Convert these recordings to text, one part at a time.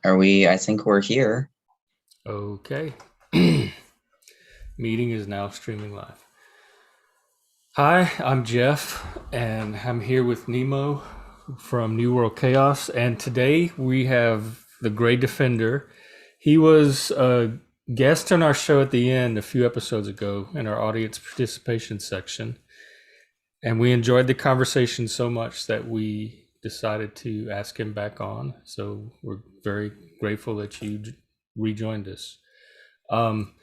Are we? I think we're here. Okay. Meeting is now streaming live. Hi, I'm Jeff, and I'm here with Nemo from New World Chaos. And today we have the Gray Defender. He was a guest on our show at the end a few episodes ago in our audience participation section. And we enjoyed the conversation so much that we decided to ask him back on. So we're very grateful that you rejoined us. Um,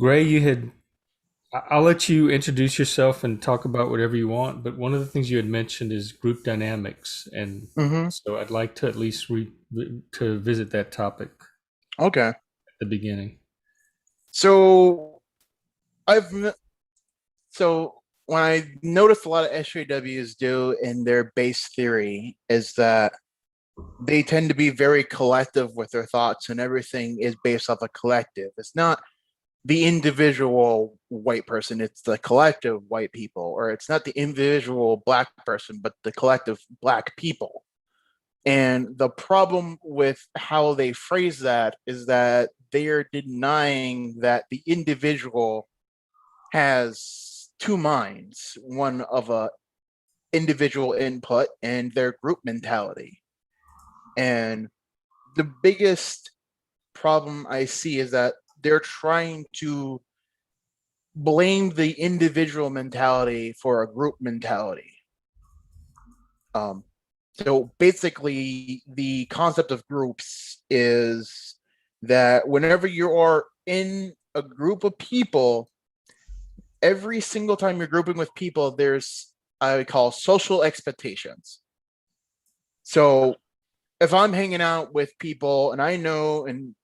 Gray, I'll let you introduce yourself and talk about whatever you want, but one of the things you had mentioned is group dynamics. And Mm-hmm. so I'd like to at least to visit that topic Okay. at the beginning. So I've so when I noticed a lot of SJWs do in their base theory is that they tend to be very collective with their thoughts, and everything is based off a collective. It's not the individual white person, it's the collective white people, or it's not the individual black person, but the collective black people. And the problem with how they phrase that is that they are denying that the individual has two minds, one of a individual input and their group mentality. And the biggest problem I see is that they're trying to blame the individual mentality for a group mentality. So basically, the concept of groups is that whenever you are in a group of people, every single time you're grouping with people, there's I would call social expectations. So if I'm hanging out with people and I know and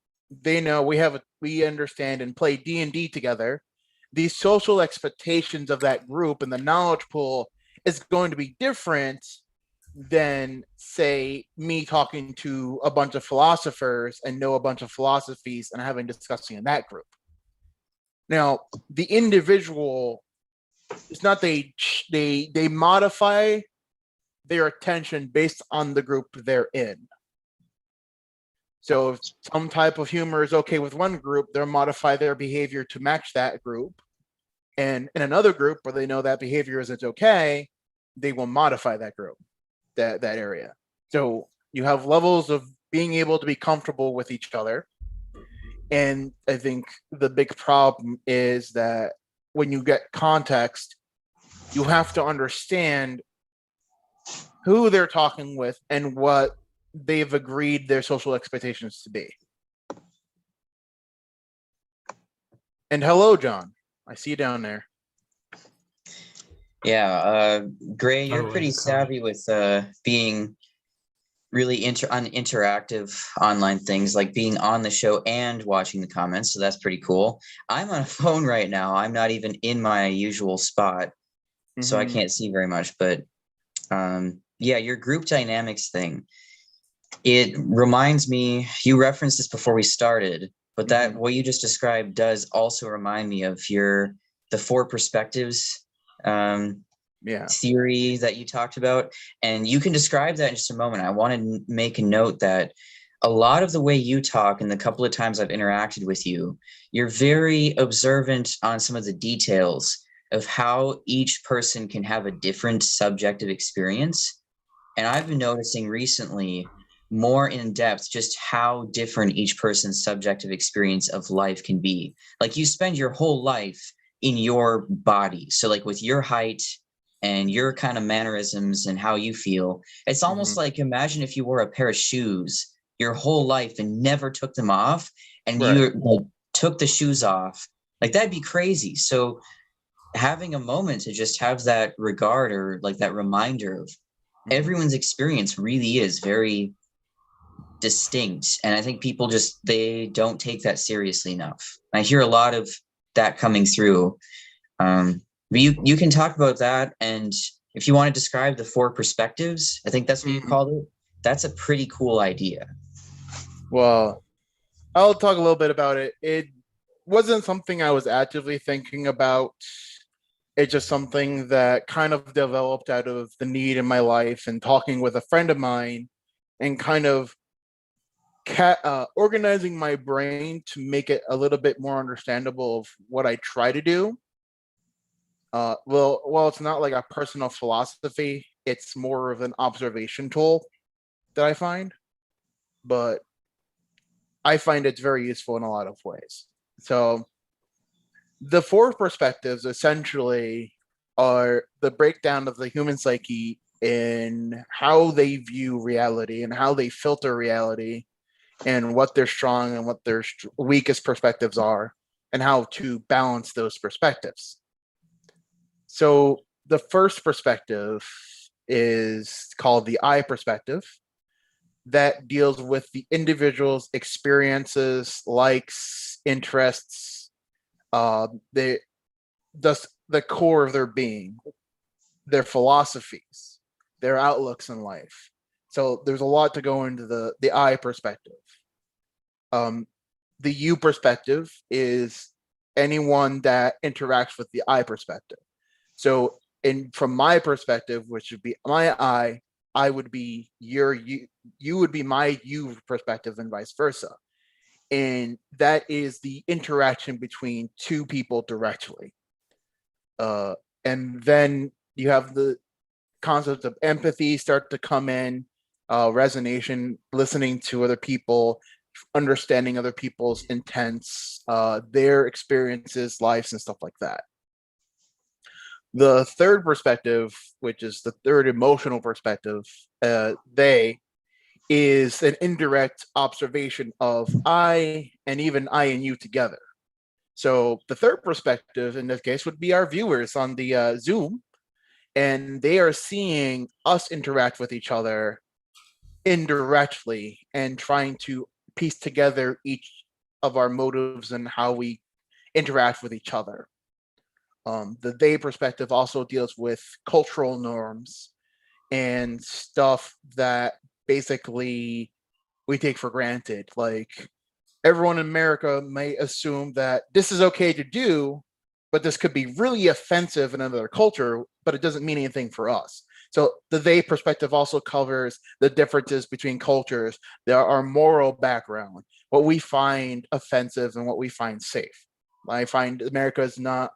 they know we understand and play D&D together, the social expectations of that group and the knowledge pool is going to be different than say me talking to a bunch of philosophers and know a bunch of philosophies and having discussing in that group. Now, the individual, it's not they modify their attention based on the group they're in. So if some type of humor is okay with one group, they'll modify their behavior to match that group. And in another group where they know that behavior isn't okay, they will modify that group, that area. So you have levels of being able to be comfortable with each other. And I think the big problem is that when you get context, you have to understand who they're talking with and what they've agreed their social expectations to be. And hello, John. I see you down there. Yeah, Gray, you're Oh, pretty and Connie. savvy with being really interactive online things, like being on the show and watching the comments. So that's pretty cool. I'm on a phone right now. I'm not even in my usual spot, so I can't see very much. But yeah, your group dynamics thing. It reminds me. You referenced this before we started, but that what you just described does also remind me of the four perspectives theory that you talked about, and you can describe that in just a moment. I want to make a note that a lot of the way you talk and the couple of times I've interacted with you, you're very observant on some of the details of how each person can have a different subjective experience. And I've been noticing recently more in depth just how different each person's subjective experience of life can be. Like, you spend your whole life in your body. So like with your height and your kind of mannerisms and how you feel, it's almost like, imagine if you wore a pair of shoes your whole life and never took them off, and you like took the shoes off. Like, that'd be crazy. So having a moment to just have that regard, or like that reminder of everyone's experience really is very distinct. And I think people they don't take that seriously enough. I hear a lot of that coming through. But you can talk about that, and if you want to describe the four perspectives, I think that's what you called it. That's a pretty cool idea. Well, I'll talk a little bit about it. It wasn't something I was actively thinking about. It's just something that kind of developed out of the need in my life and talking with a friend of mine, and kind of organizing my brain to make it a little bit more understandable of what I try to do. Well, it's not like a personal philosophy. It's more of an observation tool that I find, but I find it's very useful in a lot of ways. So the four perspectives essentially are the breakdown of the human psyche in how they view reality and how they filter reality and what their strong and what their weakest perspectives are and how to balance those perspectives. So the first perspective is called the I perspective. That deals with the individual's experiences, likes, interests, the core of their being, their philosophies, their outlooks in life. So there's a lot to go into the I perspective. The U perspective is anyone that interacts with the I perspective. So from my perspective, which would be my I would be your you would be my you perspective and vice versa. And that is the interaction between two people directly. And then you have the concept of empathy start to come in, resonation, listening to other people, understanding other people's intents, their experiences, lives, and stuff like that. The third perspective, which is the third emotional perspective, they is an indirect observation of I and even I and you together. So the third perspective in this case would be our viewers on the Zoom, and they are seeing us interact with each other indirectly and trying to piece together each of our motives and how we interact with each other. The they perspective also deals with cultural norms and stuff that basically we take for granted. Like everyone in America may assume that this is okay to do, but this could be really offensive in another culture, but it doesn't mean anything for us. So the they perspective also covers the differences between cultures, our moral background, what we find offensive and what we find safe. I find America is not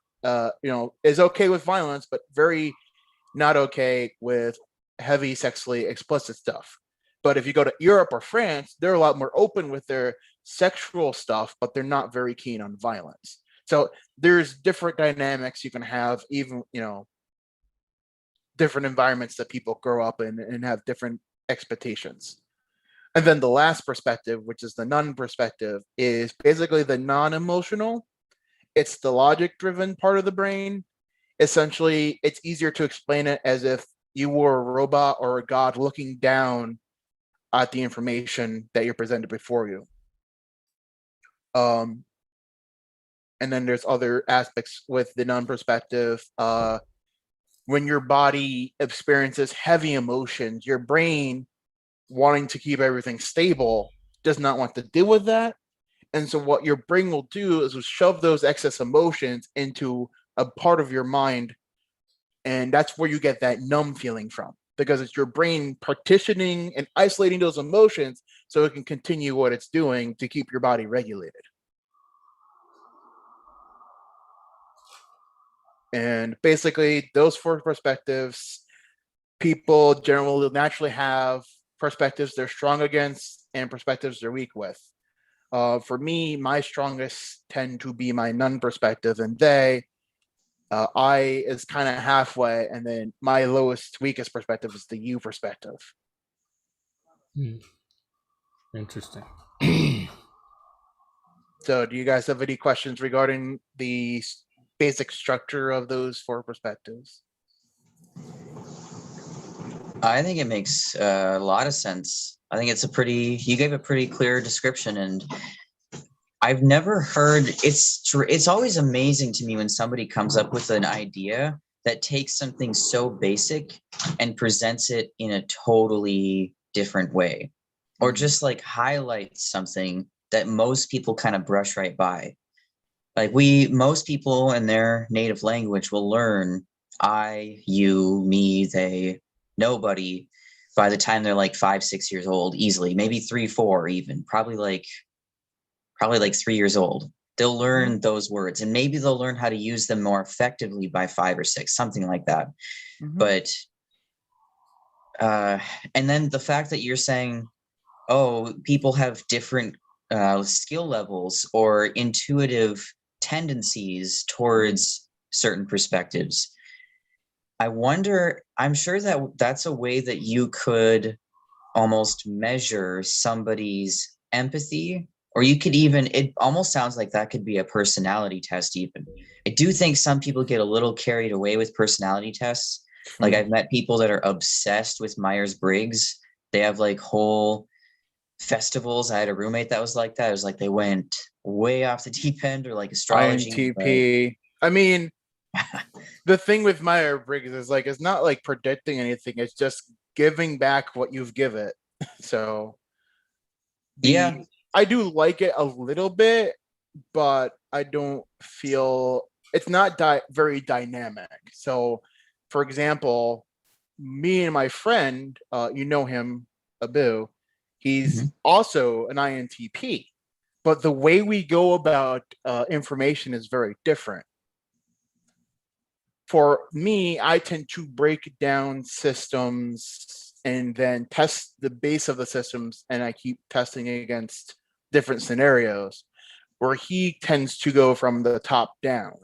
is okay with violence, but very not okay with heavy sexually explicit stuff. But if you go to Europe or France, they're a lot more open with their sexual stuff, but they're not very keen on violence. So there's different dynamics you can have, even, different environments that people grow up in and have different expectations. And then the last perspective, which is the none perspective, is basically the non-emotional. It's the logic-driven part of the brain. Essentially, it's easier to explain it as if you were a robot or a god looking down at the information that you're presented before you. And then there's other aspects with the non-perspective. When your body experiences heavy emotions, your brain, wanting to keep everything stable, does not want to deal with that. And so what your brain will do is will shove those excess emotions into a part of your mind. And that's where you get that numb feeling from, because it's your brain partitioning and isolating those emotions so it can continue what it's doing to keep your body regulated. And basically, those four perspectives, people generally naturally have perspectives they're strong against and perspectives they're weak with. For me, my strongest tend to be my none perspective, and I is kind of halfway, and then my lowest, weakest perspective is the you perspective. Interesting. So, do you guys have any questions regarding the basic structure of those four perspectives? I think it makes a lot of sense. I think you gave a pretty clear description, and I've never heard, it's always amazing to me when somebody comes up with an idea that takes something so basic and presents it in a totally different way, or just like highlights something that most people kind of brush right by. Like most people in their native language will learn I, you, me, they, nobody. by the time they're like 5, 6 years old, easily, maybe 3, 4, even probably like 3 years old. They'll learn those words, and maybe they'll learn how to use them more effectively by 5 or 6, something like that. But and then the fact that you're saying, oh, people have different skill levels or intuitive tendencies towards certain perspectives. I wonder, I'm sure that that's a way that you could almost measure somebody's empathy, or you could even, it almost sounds like that could be a personality test even. I do think some people get a little carried away with personality tests. Like I've met people that are obsessed with Myers-Briggs. They have like whole festivals. I had a roommate that was like that. It was like they went way off the deep end, or like astrology. INTP. I mean, the thing with Myers-Briggs is like it's not like predicting anything. It's just giving back what you've given. So Yeah. I do like it a little bit, but I don't feel it's not very dynamic. So, for example, me and my friend, you know him, Abu, he's also an INTP, but the way we go about information is very different. For me, I tend to break down systems and then test the base of the systems, and I keep testing against different scenarios, where he tends to go from the top down.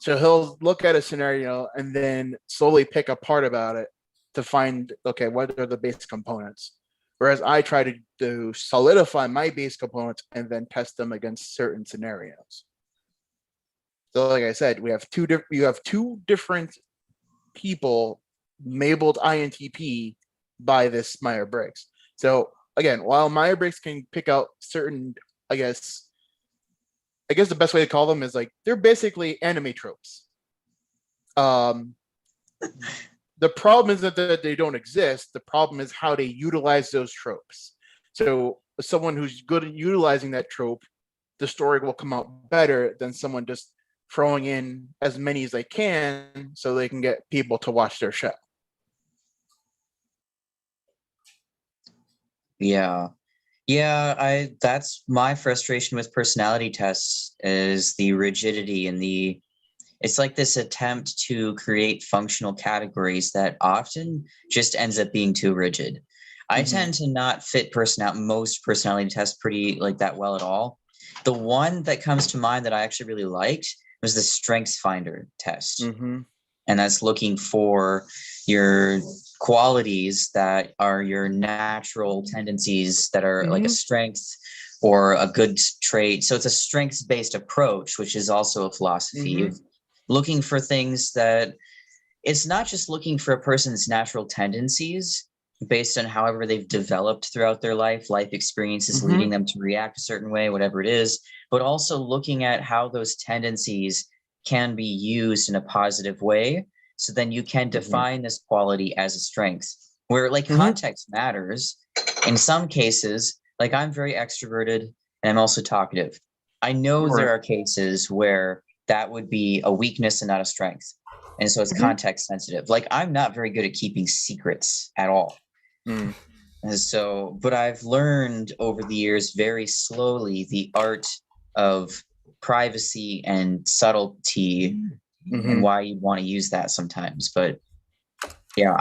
So he'll look at a scenario and then slowly pick apart about it to find, okay, what are the base components? Whereas I try to solidify my base components and then test them against certain scenarios. So like I said, you have two different people labeled INTP by this Myers-Briggs. So again, while Myers-Briggs can pick out certain, I guess the best way to call them is like they're basically anime tropes. The problem is that they don't exist. The problem is how they utilize those tropes. So someone who's good at utilizing that trope, the story will come out better than someone just throwing in as many as they can so they can get people to watch their show. Yeah. That's my frustration with personality tests, is the rigidity and it's like this attempt to create functional categories that often just ends up being too rigid. I tend to not fit most personality tests pretty like that well at all. The one that comes to mind that I actually really liked was the Strengths Finder test. And that's looking for your qualities that are your natural tendencies that are like a strength or a good trait. So it's a strengths-based approach, which is also a philosophy of looking for things that it's not just looking for a person's natural tendencies based on however they've developed throughout their life experiences leading them to react a certain way, whatever it is, but also looking at how those tendencies can be used in a positive way. So then you can define this quality as a strength, where like context matters. In some cases, like I'm very extroverted and I'm also talkative. I know there are cases where that would be a weakness and not a strength. And so it's context sensitive. Like I'm not very good at keeping secrets at all. And so, but I've learned over the years very slowly the art of privacy and subtlety and why you want to use that sometimes. But yeah,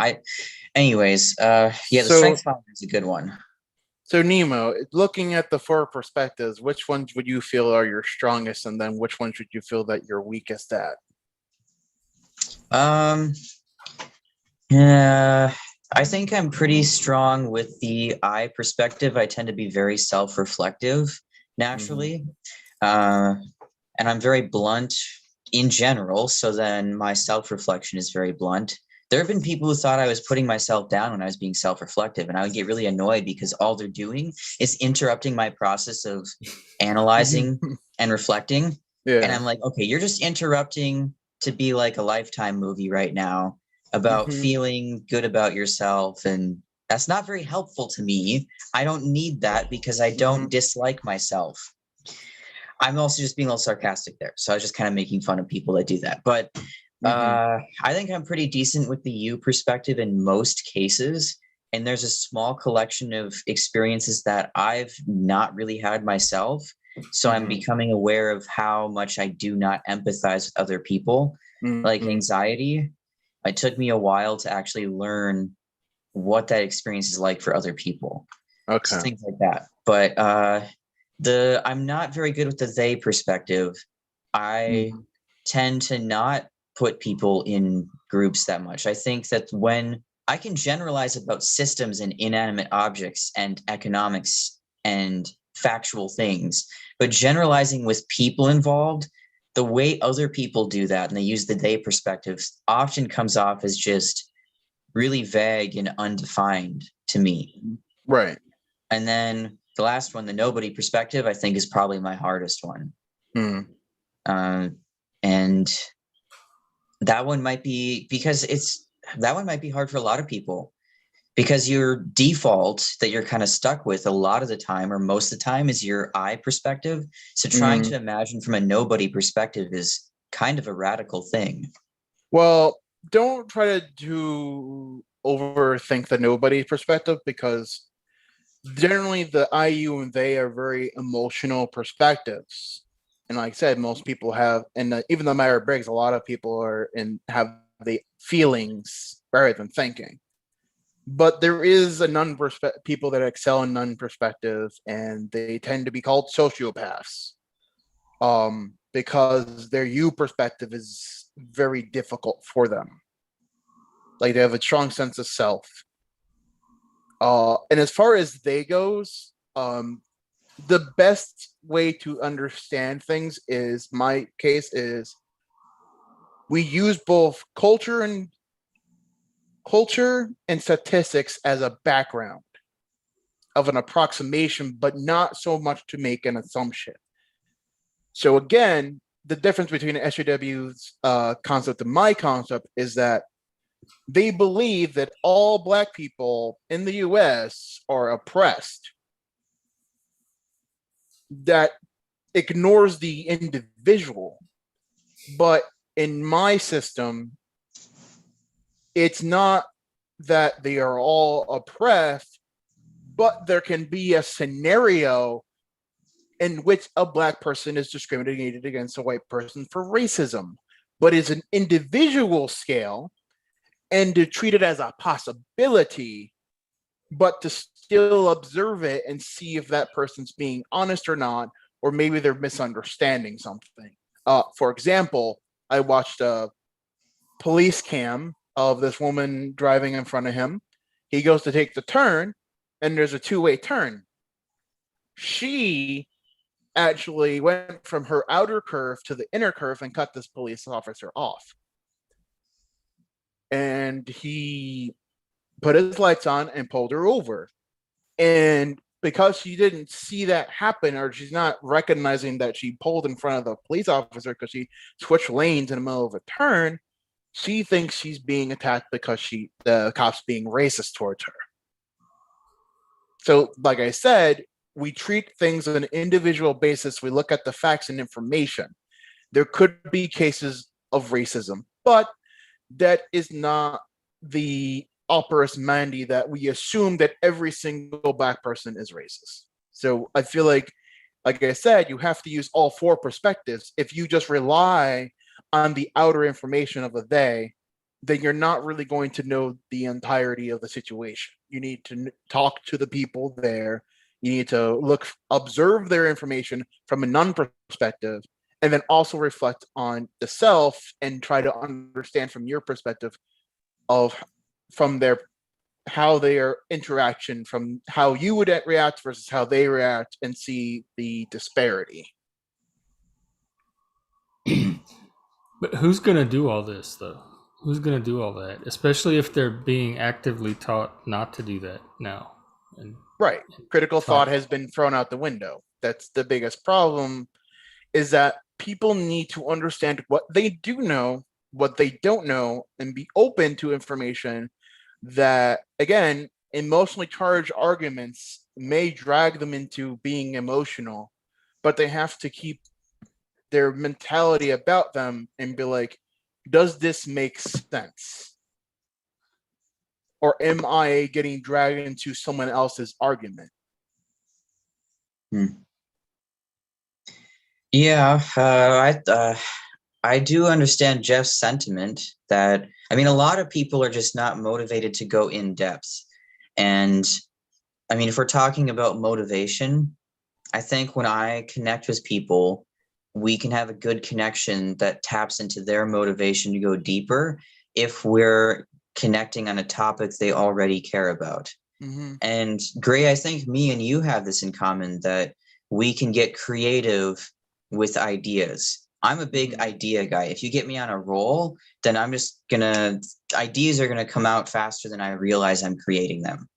the Strengths Finder is a good one. So Nemo, looking at the four perspectives, which ones would you feel are your strongest, and then which ones would you feel that you're weakest at? Yeah, I think I'm pretty strong with the I perspective. I tend to be very self-reflective naturally. And I'm very blunt in general. So then my self-reflection is very blunt. There have been people who thought I was putting myself down when I was being self-reflective, and I would get really annoyed because all they're doing is interrupting my process of analyzing and reflecting. And I'm like, okay, you're just interrupting to be like a Lifetime movie right now about feeling good about yourself. And that's not very helpful to me. I don't need that because I don't dislike myself. I'm also just being a little sarcastic there. So I was just kind of making fun of people that do that. But I think I'm pretty decent with the you perspective in most cases. and there's a small collection of experiences that I've not really had myself. So I'm becoming aware of how much I do not empathize with other people. Like Mhm. anxiety, it took me a while to actually learn what that experience is like for other people. So Okay. things like that. But I'm not very good with the they perspective. I Mhm. tend to not put people in groups that much. I think that when I can generalize about systems and inanimate objects and economics and factual things, but generalizing with people involved, the way other people do that and they use the they perspective often comes off as just really vague and undefined to me. Right. And then the last one, the nobody perspective, I think is probably my hardest one. Mhm. Um, and that one might be because that one might be hard for a lot of people because your default that you're kind of stuck with a lot of the time or most of the time is your I perspective. So trying Mhm. to imagine from a nobody perspective is kind of a radical thing. Well, don't try to overthink the nobody perspective, because generally the I, you, and they are very emotional perspectives. And like I said, most people have, and even though Myers-Briggs, a lot of people are and have the feelings rather than thinking. But there is a people that excel in none perspective, and they tend to be called sociopaths, because their you perspective is very difficult for them. Like they have a strong sense of self. And as far as they goes, the best way to understand things is my case is we use both culture and statistics as a background of an approximation, but not so much to make an assumption. So again, the difference between SJW's concept and my concept is that they believe that all Black people in the US are oppressed. That ignores the individual. But in my system, it's not that they are all oppressed, but there can be a scenario in which a Black person is discriminated against a white person for racism, but it's an individual scale, and to treat it as a possibility, but to still observe it and see if that person's being honest or not, or maybe they're misunderstanding something. For example, I watched a police cam of this woman driving in front of him. He goes to take the turn, and there's a two-way turn. She actually went from her outer curve to the inner curve and cut this police officer off. And he put his lights on and pulled her over. And because she didn't see that happen, or she's not recognizing that she pulled in front of the police officer because she switched lanes in the middle of a turn, she thinks she's being attacked because the cops being racist towards her. So, like I said, we treat things on an individual basis. We look at the facts and information. There could be cases of racism, but that is not the operas mandi that we assume that every single Black person is racist. So I feel like I said, you have to use all four perspectives. If you just rely on the outer information of a they, then you're not really going to know the entirety of the situation. You need to talk to the people there. You need to observe their information from a none perspective, and then also reflect on the self and try to understand from your perspective of from their how their interaction, from how you would react versus how they react, and see the disparity. But who's going to do all this, though? Who's going to do all that? Especially if they're being actively taught not to do that now. And Right. Critical taught. thought has been thrown out the window. That's the biggest problem, is that people need to understand what they do know, what they don't know, and be open to information that, again, emotionally charged arguments may drag them into being emotional, but they have to keep their mentality about them and be like, does this make sense? or am I getting dragged into someone else's argument? Hmm. Yeah, I do understand Jeff's sentiment that, I mean, a lot of people are just not motivated to go in depth. And I mean, if we're talking about motivation, I think when I connect with people, we can have a good connection that taps into their motivation to go deeper if we're connecting on a topic they already care about. Mm-hmm. And Gray, I think me and you have this in common that we can get creative with ideas. I'm a big Mm-hmm. idea guy. If you get me on a roll, then I'm just gonna, ideas are gonna come out faster than I realize I'm creating them.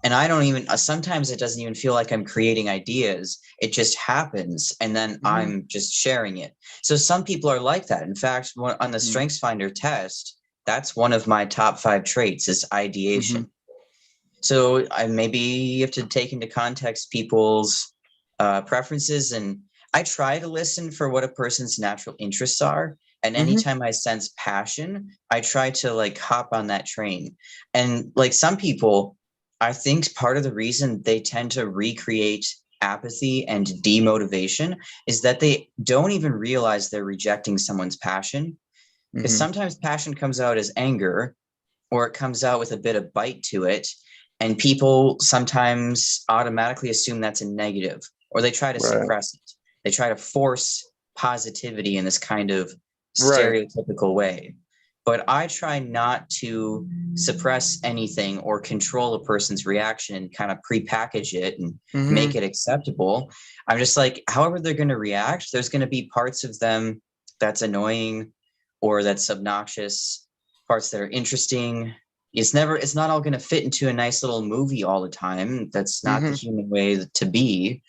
And I don't even, sometimes it doesn't even feel like I'm creating ideas. It just happens. And then Mm-hmm. I'm just sharing it. So some people are like that. In fact, on the Mm-hmm. StrengthsFinder test, that's one of my top 5 traits is ideation. Mm-hmm. So I maybe you have to take into context people's preferences, and I try to listen for what a person's natural interests are. And Mm-hmm. anytime I sense passion, I try to like hop on that train. And like some people, I think part of the reason they tend to recreate apathy and demotivation is that they don't even realize they're rejecting someone's passion. Because Mm-hmm. sometimes passion comes out as anger, or it comes out with a bit of bite to it. And people sometimes automatically assume that's a negative, or they try to Right. suppress it. They try to force positivity in this kind of Right. stereotypical way. But I try not to suppress anything or control a person's reaction and kind of prepackage it and Mm-hmm. make it acceptable. I'm just like, however they're going to react, there's going to be parts of them that's annoying or that's obnoxious, parts that are interesting. It's not all going to fit into a nice little movie all the time. That's not the Mm-hmm. human way to be.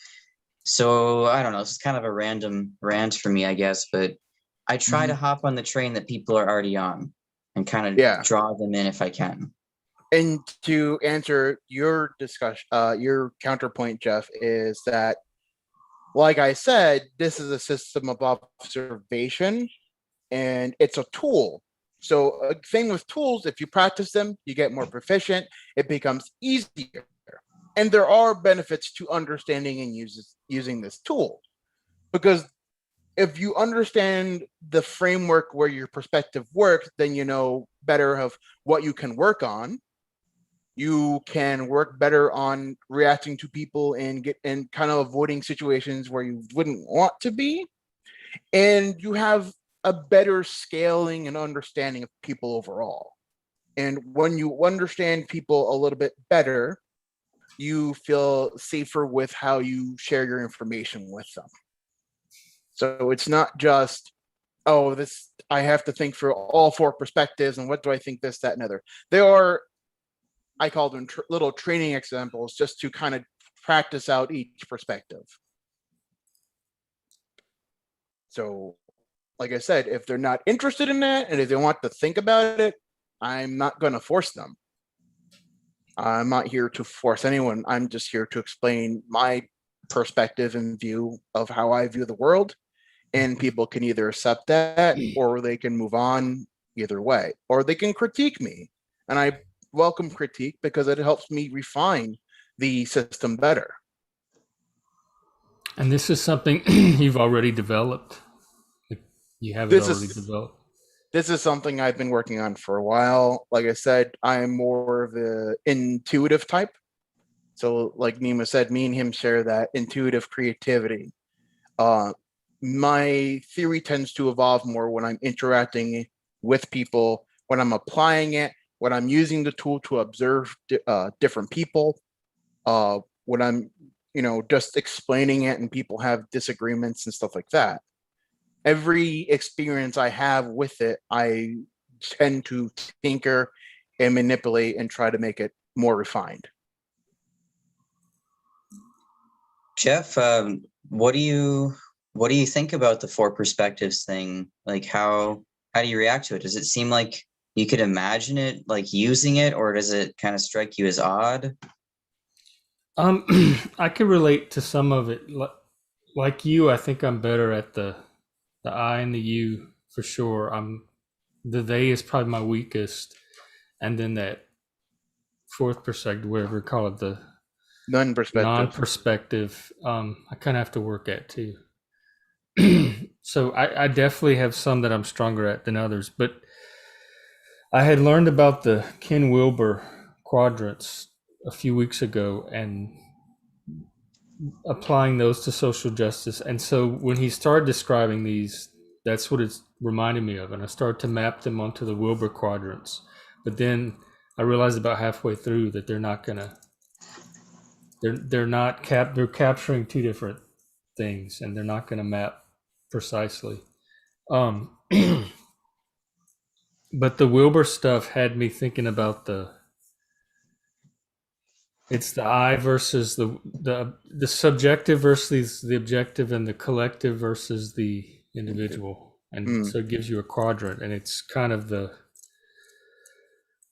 So I don't know. It's kind of a random rant for me, I guess, but I try Mm-hmm. to hop on the train that people are already on and kind of Yeah. draw them in if I can. And to answer your discussion, your counterpoint, Jeff, is that, like I said, this is a system of observation and it's a tool. So, a thing with tools, if you practice them, you get more proficient, it becomes easier. And there are benefits to understanding and using this tool. Because if you understand the framework where your perspective works, then you know better of what you can work on. You can work better on reacting to people and kind of avoiding situations where you wouldn't want to be, and you have a better scaling and understanding of people overall. And when you understand people a little bit better, you feel safer with how you share your information with them. So it's not just, oh, this, I have to think for all 4 perspectives and what do I think this, that, and other. There are, I call them little training examples just to kind of practice out each perspective. So, like I said, if they're not interested in that and if they want to think about it, I'm not going to force them. I'm not here to force anyone. I'm just here to explain my perspective and view of how I view the world. And people can either accept that or they can move on either way, or they can critique me. And I welcome critique because it helps me refine the system better. And this is something you've already developed. You have it This already is developed. this is something I've been working on for a while. Like I said, I'm more of the intuitive type. So, like Nima said, me and him share that intuitive creativity. My theory tends to evolve more when I'm interacting with people, when I'm applying it, when I'm using the tool to observe different people, when I'm, just explaining it and people have disagreements and stuff like that. Every experience I have with it, I tend to tinker and manipulate and try to make it more refined. Jeff, what do you think about the 4 perspectives thing? Like how do you react to it? Does it seem like you could imagine it like using it, or does it kind of strike you as odd? I can relate to some of it. Like you, I think I'm better at the I and the you for sure. The they is probably my weakest, and then that fourth perspective, whatever you call it, the Non-perspective. non-perspective, I kind of have to work at too. So I definitely have some that I'm stronger at than others, but I had learned about the Ken Wilber quadrants a few weeks ago and applying those to social justice. And so when he started describing these, that's what it's reminded me of. And I started to map them onto the Wilber quadrants. But then I realized about halfway through that they're not gonna, they're capturing two different things, and they're not gonna map precisely. But the Wilber stuff had me thinking about it's the I versus the subjective versus the objective, and the collective versus the individual. And so it gives you a quadrant, and it's kind of the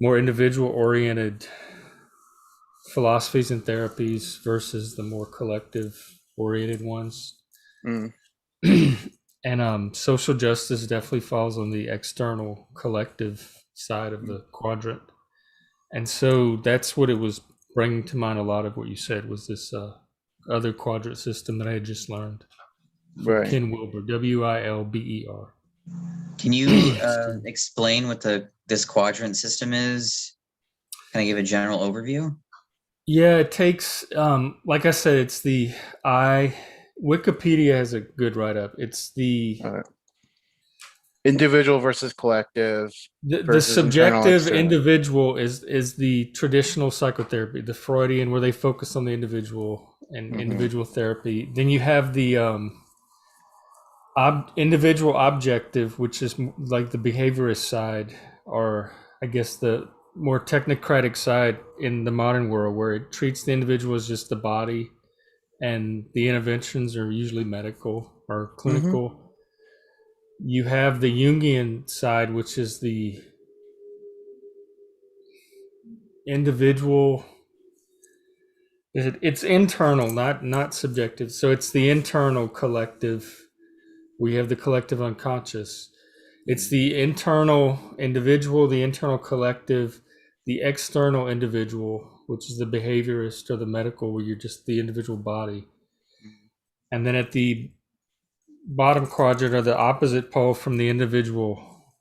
more individual oriented philosophies and therapies versus the more collective oriented ones. And social justice definitely falls on the external collective side of the quadrant. And so that's what it was bringing to mind. A lot of what you said was this other quadrant system that I had just learned. Right. Ken Wilber, Wilber. Can you explain what this quadrant system is? Can I give a general overview? Yeah, it takes, like I said, it's the Wikipedia has a good write-up. It's the individual versus collective. The subjective individual is the traditional psychotherapy, the Freudian, where they focus on the individual and individual therapy. Then you have the individual objective, which is like the behaviorist side, or I guess the more technocratic side in the modern world, where it treats the individual as just the body, and the interventions are usually medical or clinical. You have the Jungian side, which is the individual. It's internal, not subjective. So it's the internal collective. We have the collective unconscious. It's the internal individual, the internal collective, the external individual, which is the behaviorist or the medical, where you're just the individual body. And then at the bottom quadrant, or the opposite pole from the individual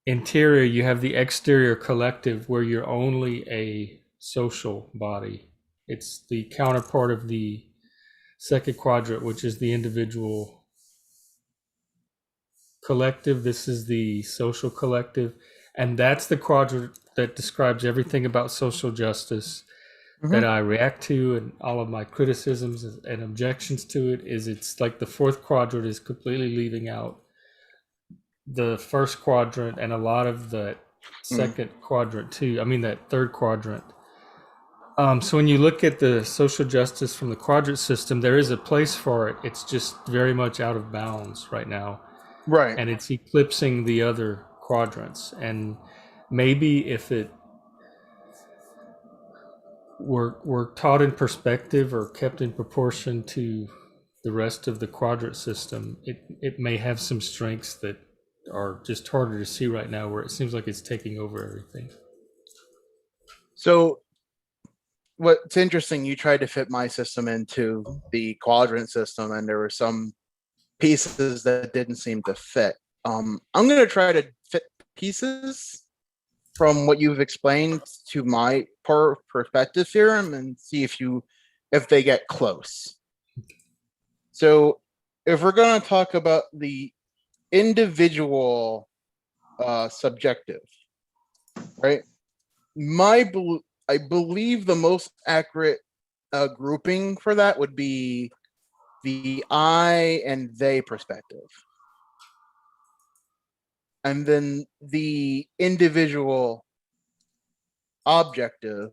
interior, you have the exterior collective, where you're only a social body. It's the counterpart of the second quadrant, which is the individual collective. This is the social collective. And that's the quadrant that describes everything about social justice that I react to, and all of my criticisms and objections to it. Is it's like the fourth quadrant is completely leaving out the first quadrant and a lot of the second quadrant too. I mean, that third quadrant. So when you look at the social justice from the quadrant system, there is a place for it. It's just very much out of bounds right now. Right. And it's eclipsing the other quadrants. And maybe if it were taught in perspective or kept in proportion to the rest of the quadrant system, it may have some strengths that are just harder to see right now, where it seems like it's taking over everything. So what's interesting, you tried to fit my system into the quadrant system, and there were some pieces that didn't seem to fit. I'm going to try to fit pieces from what you've explained to my perspective theorem and see if they get close. So if we're going to talk about the individual subjective, right? I believe the most accurate grouping for that would be the I and they perspective. And then the individual objective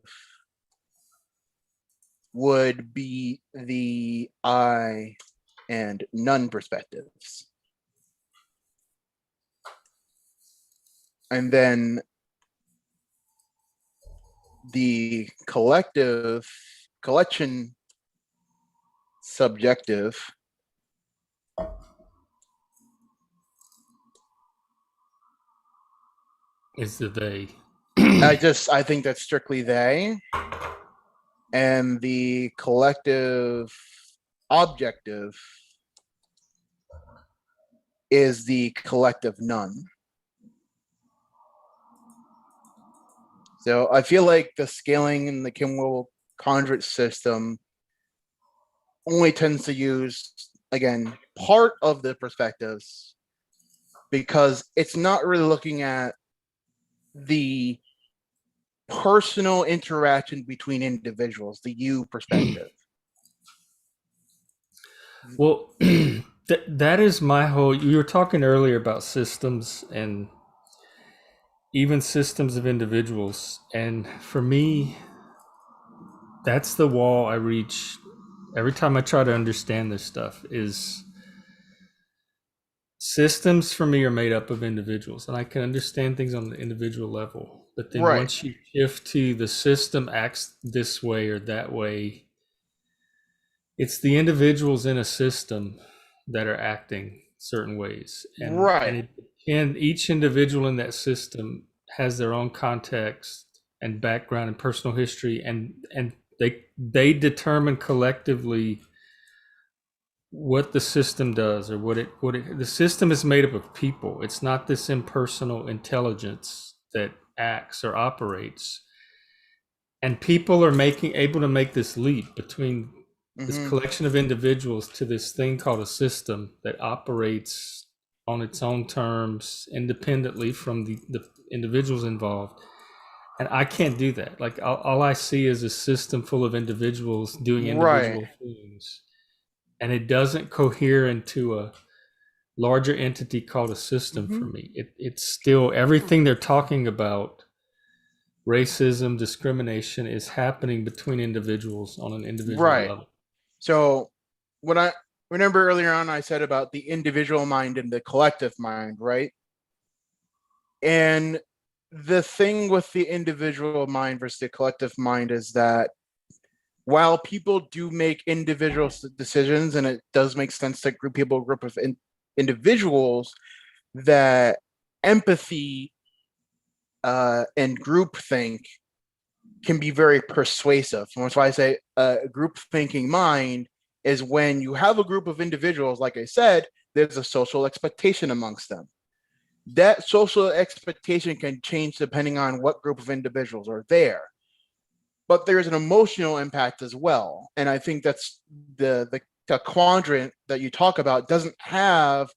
would be the I and none perspectives. And then the collection subjective is the they. I think that's strictly they, and the collective objective is the collective none. So I feel like the scaling in the Kimwell conjugate system only tends to use, again, part of the perspectives, because it's not really looking at the personal interaction between individuals, the you perspective. Well, that is my whole. You were talking earlier about systems and even systems of individuals, and for me, that's the wall I reach every time I try to understand this stuff. Is systems for me are made up of individuals, and I can understand things on the individual level. But then Right. once you shift to the system acts this way or that way, it's the individuals in a system that are acting certain ways, Right. and each individual in that system has their own context and background and personal history, and they determine collectively what the system does, or the system is made up of people. It's not this impersonal intelligence that acts or operates, and people are able to make this leap between this Mm-hmm. collection of individuals to this thing called a system that operates on its own terms independently from the individuals involved. And I can't do that. Like all I see is a system full of individuals doing Right. individual things, and it doesn't cohere into a larger entity called a system Mm-hmm. for me. It's still everything they're talking about. Racism, discrimination is happening between individuals on an individual Right. level. So when I remember earlier on, I said about the individual mind and the collective mind, right? And the thing with the individual mind versus the collective mind is that while people do make individual decisions, and it does make sense to group people, a group of individuals, that empathy and groupthink can be very persuasive. And that's why I say group thinking mind is when you have a group of individuals, like I said, there's a social expectation amongst them. That social expectation can change depending on what group of individuals are there. But there's an emotional impact as well. And I think that's the quadrant that you talk about doesn't have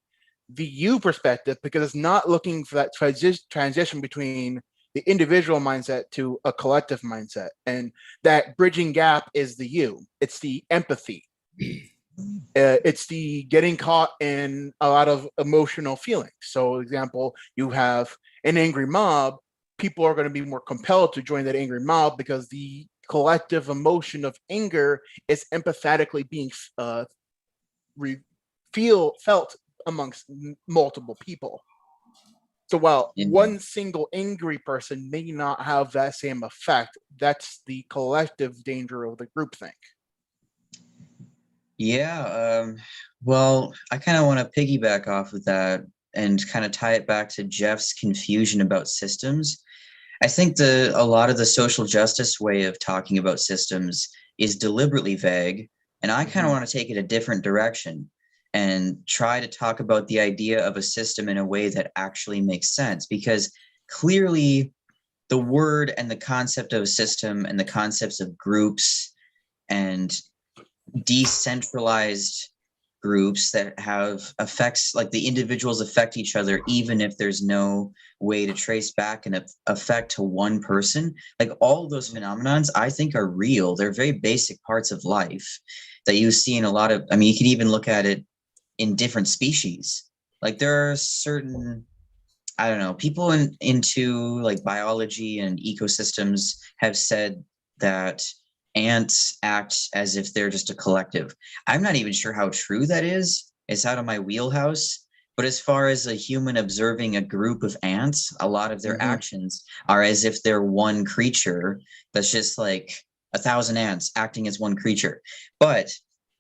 the you perspective, because it's not looking for that transition between the individual mindset to a collective mindset. And that bridging gap is the you. It's the empathy. It's the getting caught in a lot of emotional feelings. So, example, you have an angry mob. People are going to be more compelled to join that angry mob because the collective emotion of anger is empathetically being felt amongst multiple people. So while one single angry person may not have that same effect, that's the collective danger of the groupthink. Yeah, well, I kind of want to piggyback off of that and kind of tie it back to Jeff's confusion about systems. I think a lot of the social justice way of talking about systems is deliberately vague, and I kind of want to take it a different direction and try to talk about the idea of a system in a way that actually makes sense, because clearly the word and the concept of a system and the concepts of groups and decentralized groups that have effects, like the individuals affect each other even if there's no way to trace back an effect to one person, like all of those phenomenons I think are real. They're very basic parts of life that you see in a lot of, I mean, you can even look at it in different species. Like there are certain, I don't know, people into like biology and ecosystems have said that ants act as if they're just a collective. I'm not even sure how true that is. It's out of my wheelhouse. But as far as a human observing a group of ants, a lot of their actions are as if they're one creature that's just like 1,000 ants acting as one creature. But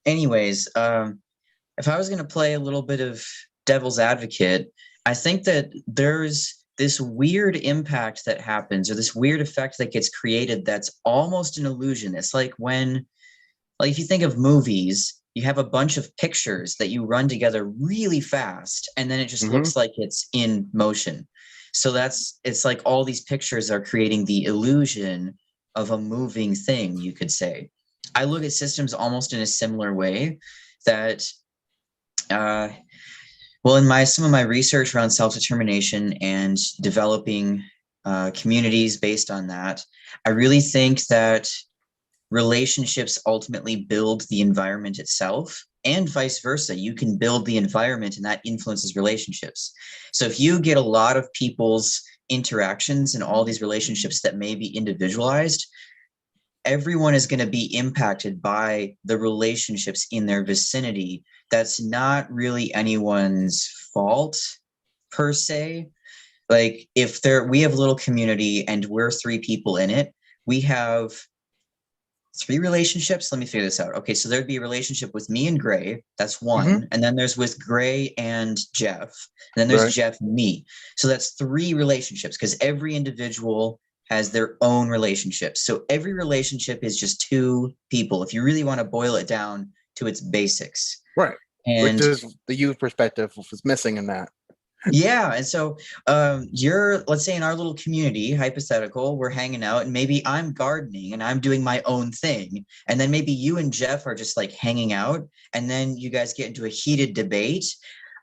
anyways, if I was going to play a little bit of devil's advocate, I think that there's this weird impact that happens, or this weird effect that gets created that's almost an illusion. It's like when, like, if you think of movies, you have a bunch of pictures that you run together really fast, and then it just looks like it's in motion. So it's like all these pictures are creating the illusion of a moving thing, you could say. I look at systems almost in a similar way that, well, in some of my research around self-determination and developing communities based on that, I really think that relationships ultimately build the environment itself, and vice versa. You can build the environment and that influences relationships. So if you get a lot of people's interactions and all these relationships that may be individualized, everyone is going to be impacted by the relationships in their vicinity. That's not really anyone's fault per se. Like if we have a little community and we're 3 people in it, we have 3 relationships. Let me figure this out. Okay, so there'd be a relationship with me and Gray. That's one. And then there's with Gray and Jeff. And then there's Jeff and me. So that's 3 relationships, because every individual has their own relationship. So every relationship is just 2 people, if you really want to boil it down to its basics. Right. And which is the youth perspective was missing in that. Yeah. And so let's say in our little community, hypothetical, we're hanging out, and maybe I'm gardening and I'm doing my own thing. And then maybe you and Jeff are just like hanging out, and then you guys get into a heated debate.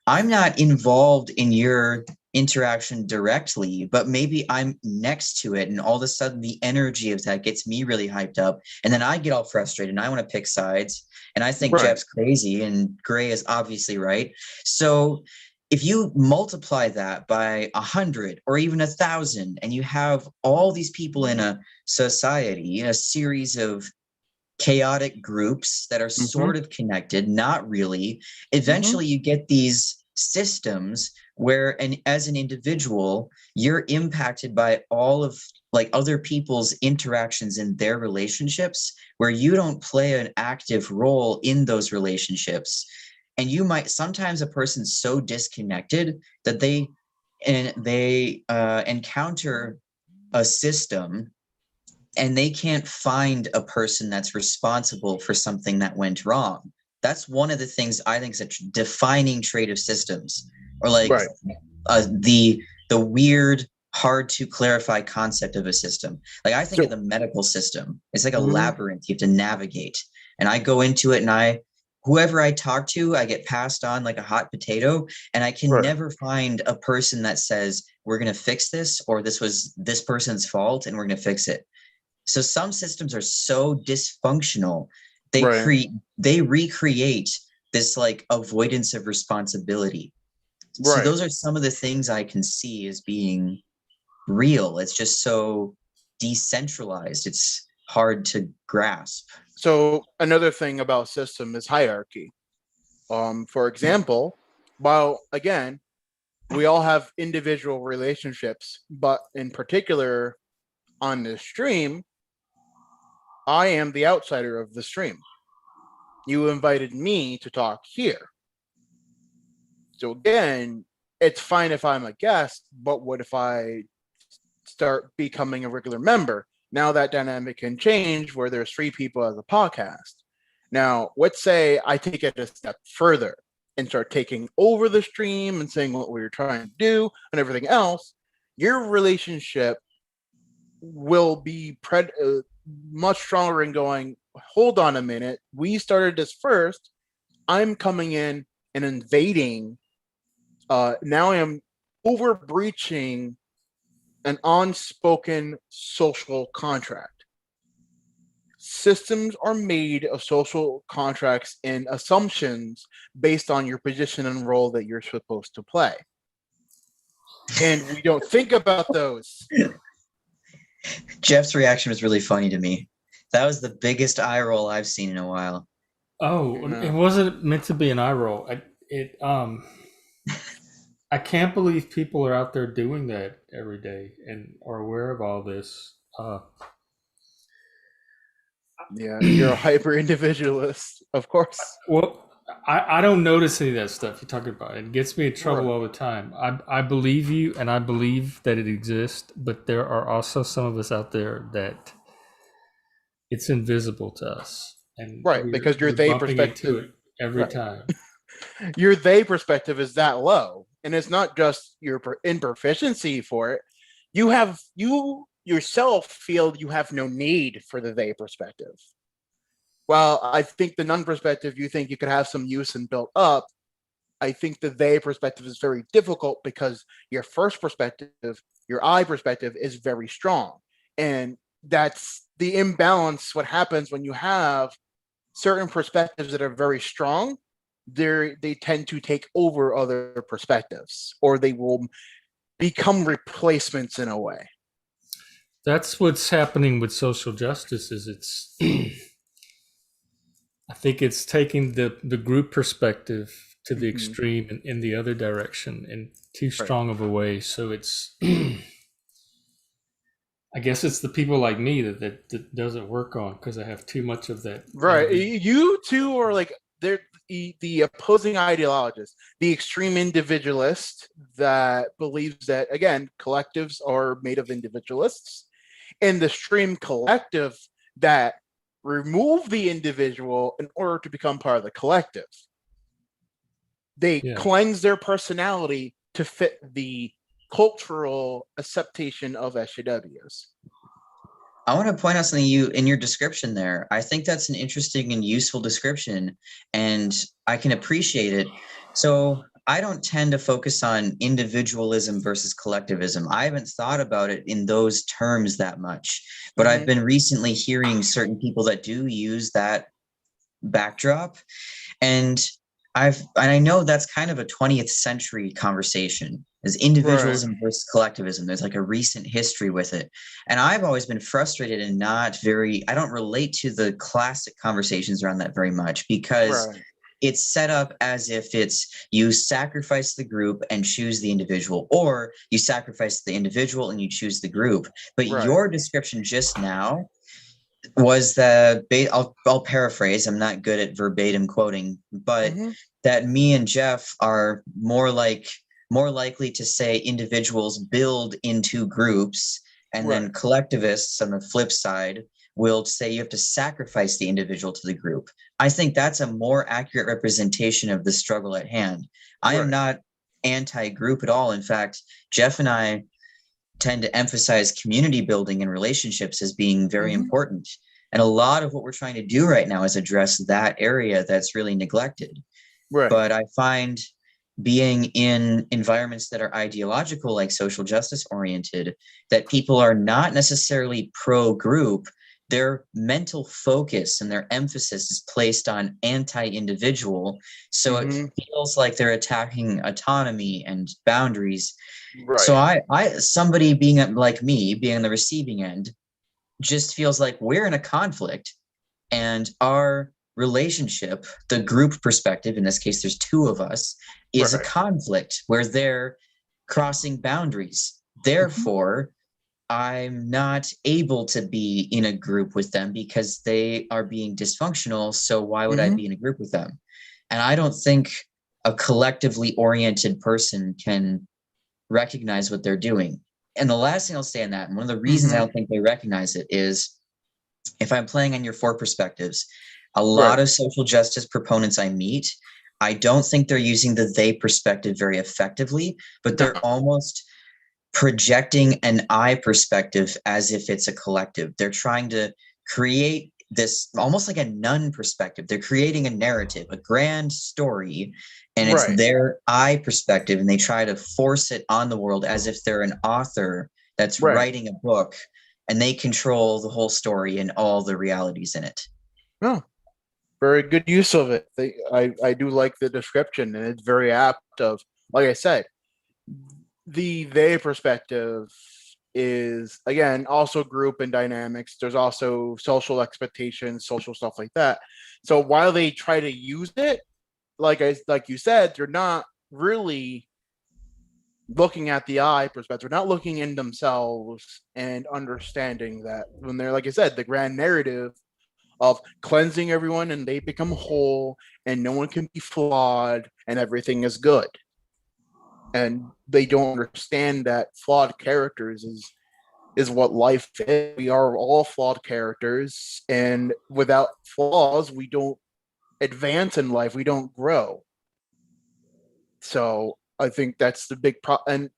I'm not involved in your interaction directly, but maybe I'm next to it, and all of a sudden the energy of that gets me really hyped up, and then I get all frustrated and I want to pick sides, and I think Jeff's crazy and Gray is obviously right. So if you multiply that by 100 or even 1,000, and you have all these people in a society, in a series of chaotic groups that are sort of connected, not really, eventually you get these systems where, and as an individual, you're impacted by all of like other people's interactions in their relationships, where you don't play an active role in those relationships. And you might, sometimes a person's so disconnected that they encounter a system and they can't find a person that's responsible for something that went wrong. That's one of the things I think is a defining trait of systems, or like the weird, hard to clarify concept of a system. Like I think of the medical system. It's like a labyrinth you have to navigate. And I go into it, and whoever I talk to, I get passed on like a hot potato, and I can never find a person that says, we're going to fix this, or this was this person's fault and we're going to fix it. So some systems are so dysfunctional, they recreate this like avoidance of responsibility. So those are some of the things I can see as being real. It's just so decentralized. It's hard to grasp. So another thing about system is hierarchy. For example, while again, we all have individual relationships, but in particular on this stream, I am the outsider of the stream. You invited me to talk here. So again, it's fine if I'm a guest, but what if I start becoming a regular member? Now that dynamic can change where there's 3 people as a podcast. Now, let's say I take it a step further and start taking over the stream and saying what we were trying to do and everything else. Your relationship will be much stronger in going, hold on a minute, we started this first. I'm coming in and invading. Now I am overbreaching an unspoken social contract. Systems are made of social contracts and assumptions based on your position and role that you're supposed to play. And we don't think about those. Jeff's reaction was really funny to me. That was the biggest eye roll I've seen in a while. Oh, it wasn't meant to be an eye roll. I can't believe people are out there doing that every day and are aware of all this. Yeah, you're a hyper individualist, of course. Well, I don't notice any of that stuff you're talking about. It gets me in trouble Right. all the time. I believe you, and I believe that it exists, but there are also some of us out there that it's invisible to us, and Right, because your we're they bumping into perspective, it every right, time. your they perspective is that low, and it's not just your improficiency for it. You yourself feel you have no need for the they perspective. Well, I think the none perspective, you think you could have some use and built up. I think the they perspective is very difficult because your first perspective, your I perspective, is very strong. And that's the imbalance. What happens when you have certain perspectives that are very strong, they tend to take over other perspectives, or they will become replacements in a way. That's what's happening with social justice. Is it's I think it's taking the group perspective to the Mhm. extreme in the other direction in too Right. strong of a way. So it's I guess it's the people like me that doesn't work on because I have too much of that Right. You two are like they're the opposing ideologist, the extreme individualist that believes that again collectives are made of individualists, and the stream collective that remove the individual in order to become part of the collective. They Yeah. cleanse their personality to fit the cultural acceptation of SJWs. I want to point out something you in your description there. I think that's an interesting and useful description, and I can appreciate it. So I don't tend to focus on individualism versus collectivism. I haven't thought about it in those terms that much, but I've Mhm. been recently hearing certain people that do use that backdrop. And I know that's kind of a 20th century conversation is Right. individualism versus collectivism. There's like a recent history with it. And I've always been frustrated and I don't relate to the classic conversations around that very much because Right. it's set up as if it's you sacrifice the group and choose the individual, or you sacrifice the individual and you choose the group. But Right. your description just now was I'll paraphrase. I'm not good at verbatim quoting, but Mhm. that me and Jeff are more likely to say individuals build into groups, and Right. then collectivists on the flip side will say you have to sacrifice the individual to the group. I think that's a more accurate representation of the struggle at hand. I am Right. not anti-group at all. In fact, Jeff and I tend to emphasize community building and relationships as being very Mhm. important. And a lot of what we're trying to do right now is address that area that's really neglected. Right. But I find being in environments that are ideological, like social justice oriented, that people are not necessarily pro group. Their mental focus and their emphasis is placed on anti individual. So it Mhm. feels like they're attacking autonomy and boundaries. So Right. somebody being like me, being on the receiving end, just feels like we're in a conflict, and our relationship, the group perspective, in this case, there's two of us, is a Right. conflict where they're crossing boundaries. Mhm. Therefore, I'm not able to be in a group with them because they are being dysfunctional. So why would I Mhm. be in a group with them? And I don't think a collectively oriented person can recognize what they're doing. And the last thing I'll say on that, and one of the reasons I Mhm. don't think they recognize it is if I'm playing on your four perspectives, a lot Right. of social justice proponents I meet, I don't think they're using the they perspective very effectively, but they're No. almost projecting an I perspective as if it's a collective. They're trying to create this almost like a nun perspective. They're creating a narrative, a grand story, and it's Right. their I perspective, and they try to force it on the world as if they're an author that's Right. writing a book and they control the whole story and all the realities in it. No. Very good use of it. I do like the description, and it's very apt. Of like I said, the they perspective is again also group and dynamics. There's also social expectations, social stuff like that. So while they try to use it, like you said, they're not really looking at the I perspective. They're not looking in themselves and understanding that when they're like I said, the grand narrative of cleansing everyone and they become whole and no one can be flawed and everything is good. And they don't understand that flawed characters is what life is. We are all flawed characters, and without flaws, we don't advance in life. We don't grow. So I think that's the big problem. And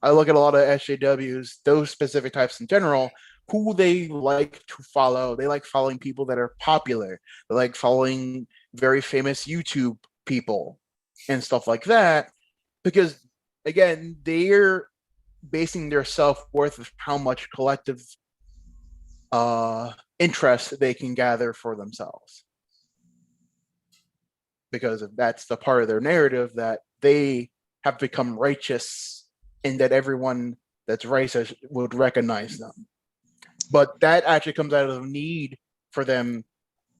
I look at a lot of SJWs, those specific types in general, who they like to follow. They like following people that are popular. They like following very famous YouTube people and stuff like that, because again, they're basing their self-worth of how much collective interest they can gather for themselves, because that's the part of their narrative that they have become righteous and that everyone that's righteous would recognize them. But that actually comes out of the need for them,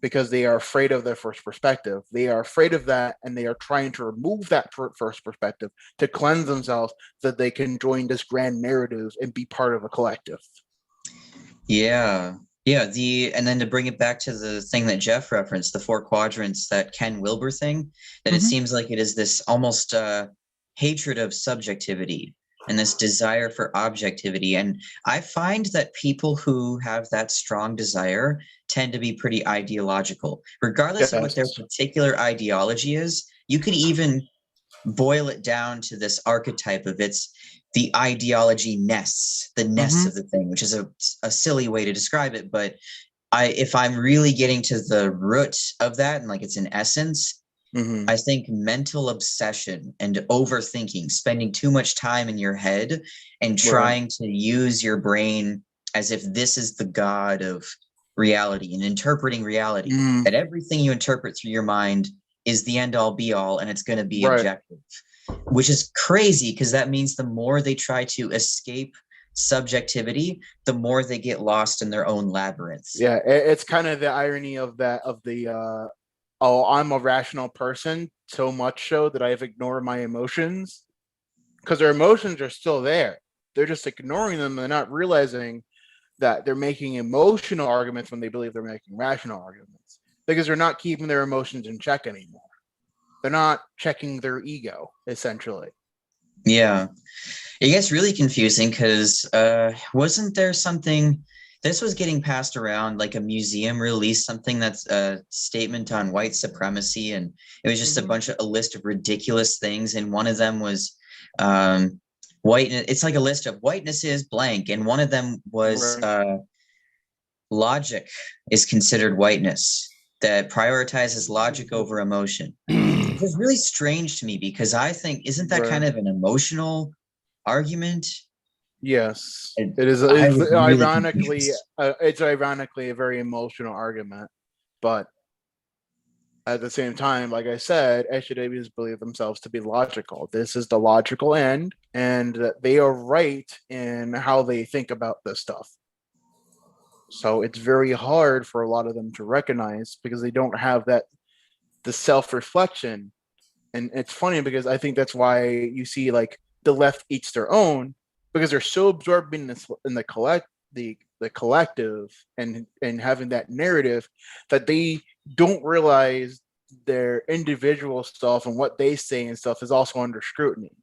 because they are afraid of their first perspective. They are afraid of that, and they are trying to remove that first perspective to cleanse themselves so that they can join this grand narrative and be part of a collective. Yeah. And then to bring it back to the thing that Jeff referenced, the 4 quadrants, that Ken Wilber thing, that it seems like it is this almost hatred of subjectivity and this desire for objectivity. And I find that people who have that strong desire tend to be pretty ideological, regardless of what their particular ideology is. You could even boil it down to this archetype of the ideology nests, the nests of the thing, which is a silly way to describe it. But if I'm really getting to the root of that, and like it's an essence, I think mental obsession and overthinking, spending too much time in your head and trying to use your brain as if this is the god of reality and interpreting reality, that everything you interpret through your mind is the end all be all and it's going to be objective, which is crazy, because that means the more they try to escape subjectivity, the more they get lost in their own labyrinths. Yeah, it's kind of the irony of that, of the oh, I'm a rational person, so much so that I've ignored my emotions, because their emotions are still there. They're just ignoring them. They're not realizing that they're making emotional arguments when they believe they're making rational arguments, because they're not keeping their emotions in check anymore. They're not checking their ego, essentially. Yeah. It gets really confusing because wasn't there something, this was getting passed around, like a museum released something that's a statement on white supremacy, and it was just a list of ridiculous things, and one of them was whiteness. It's like a list of whiteness is blank, and one of them was logic is considered whiteness, that prioritizes logic over emotion. It was really strange to me, because I think, isn't that kind of an emotional argument? Yes, it is. It's ironically, it's ironically a very emotional argument, but at the same time, like I said, SJWs believe themselves to be logical. This is the logical end, and they are right in how they think about this stuff. So it's very hard for a lot of them to recognize, because they don't have the self-reflection. And it's funny, because I think that's why you see like the left eats their own, because they're so absorbed in the collective and having that narrative, that they don't realize their individual stuff and what they say and stuff is also under scrutiny.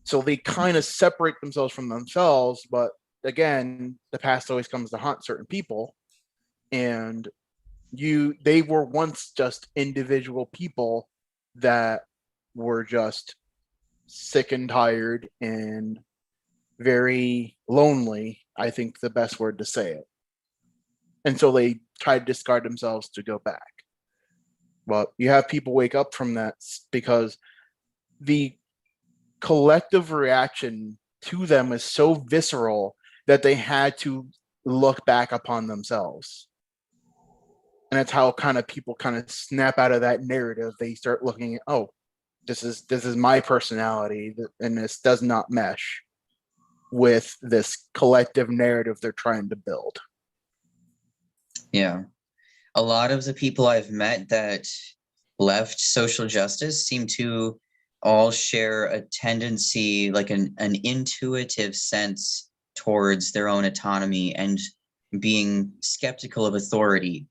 So they kind of separate themselves from themselves, but again, the past always comes to haunt certain people, and they were once just individual people that were just sick and tired and very lonely, I think the best word to say it. And so they try to discard themselves to go back. But you have people wake up from that, because the collective reaction to them is so visceral that they had to look back upon themselves. And that's how kind of people kind of snap out of that narrative. They start looking at, oh, this is my personality, and this does not mesh with this collective narrative they're trying to build. Yeah. A lot of the people I've met that left social justice seem to all share a tendency, like an intuitive sense towards their own autonomy and being skeptical of authority.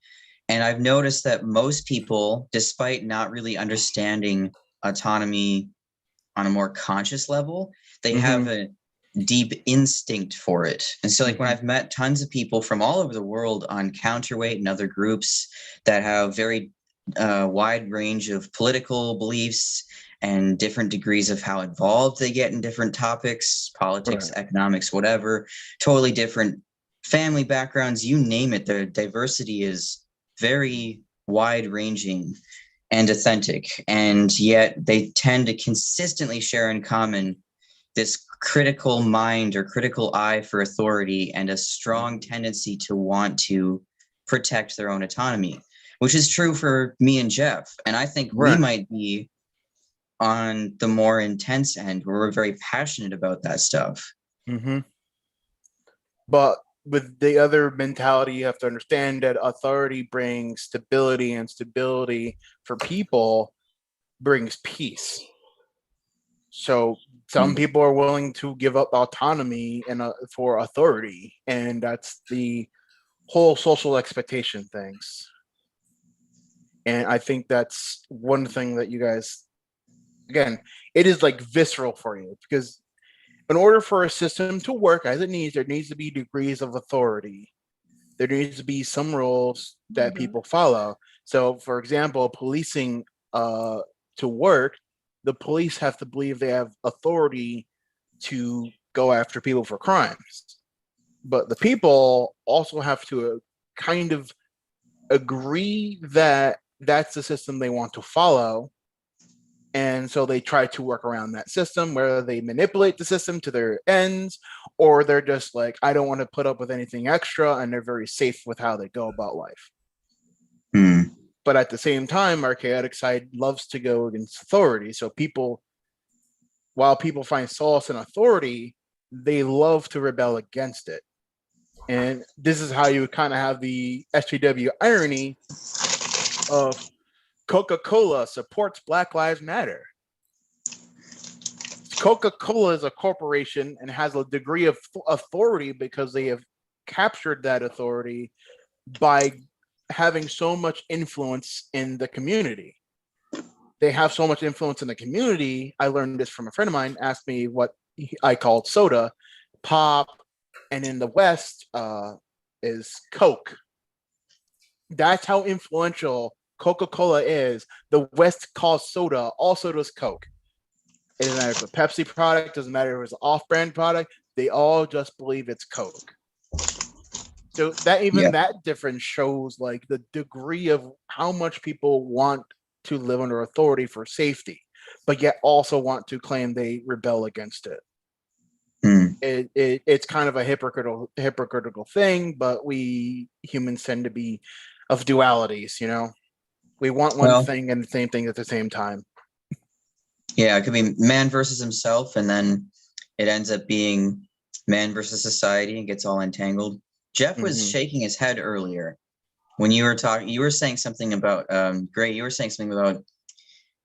And I've noticed that most people, despite not really understanding autonomy on a more conscious level, they have a deep instinct for it. And so, like, when I've met tons of people from all over the world on Counterweight and other groups that have very wide range of political beliefs and different degrees of how involved they get in different topics, politics, economics, whatever, totally different family backgrounds, you name it, their diversity is very wide ranging and authentic. And yet they tend to consistently share in common this critical mind or critical eye for authority and a strong tendency to want to protect their own autonomy, which is true for me and Jeff. And I think we might be on the more intense end where we're very passionate about that stuff. But with the other mentality, you have to understand that authority brings stability, and stability for people brings peace. So some people are willing to give up autonomy and for authority, and that's the whole social expectation things. And I think that's one thing that you guys, again, it is like visceral for you, because in order for a system to work as it needs, there needs to be degrees of authority. There needs to be some rules that people follow. So, for example, policing to work, the police have to believe they have authority to go after people for crimes. But the people also have to kind of agree that that's the system they want to follow. And so they try to work around that system, whether they manipulate the system to their ends, or they're just like, I don't want to put up with anything extra, and they're very safe with how they go about life. But at the same time, our chaotic side loves to go against authority. So people, while people find solace in authority, they love to rebel against it. And this is how you kind of have the SJW irony of Coca-Cola supports Black Lives Matter. Coca-Cola is a corporation and has a degree of authority because they have captured that authority by having so much influence in the community. They have so much influence in the community. I learned this from a friend of mine, asked me what I called soda, pop, and in the West is Coke. That's how influential Coca-Cola is. The West calls soda, all soda is Coke. It doesn't matter if it's a Pepsi product, doesn't matter if it's an off-brand product, they all just believe it's Coke. So that that difference shows like the degree of how much people want to live under authority for safety, but yet also want to claim they rebel against it. It's kind of a hypocritical thing, but we humans tend to be of dualities, you know? We want one thing and the same thing at the same time. Yeah, it could be man versus himself, and then it ends up being man versus society and gets all entangled. Jeff was shaking his head earlier when you were talking. You were saying something about Gray. You were saying something about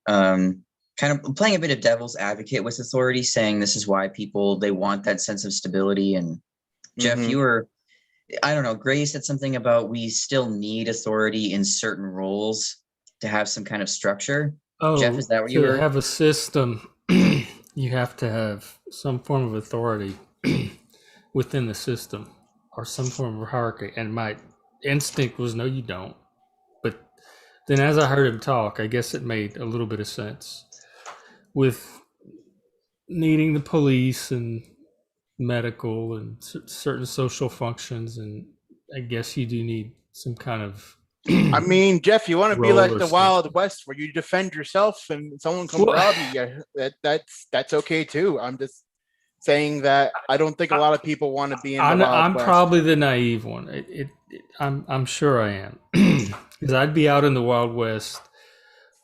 kind of playing a bit of devil's advocate with authority, saying this is why people, they want that sense of stability. And Jeff, you were, I don't know, Gray said something about we still need authority in certain roles to have some kind of structure. Oh, Jeff, is that what you were? To have a system, you have to have some form of authority within the system or some form of hierarchy. And my instinct was, no, you don't. But then as I heard him talk, I guess it made a little bit of sense. With needing the police and medical and certain social functions, and I guess you do need some kind of I mean, Jeff, you want to be like the Wild West where you defend yourself and someone comes rob you, that's okay too. I'm just saying that I don't think a lot of people want to be in the Wild West. I'm probably the naive one. I'm sure I am, because I'd be out in the Wild West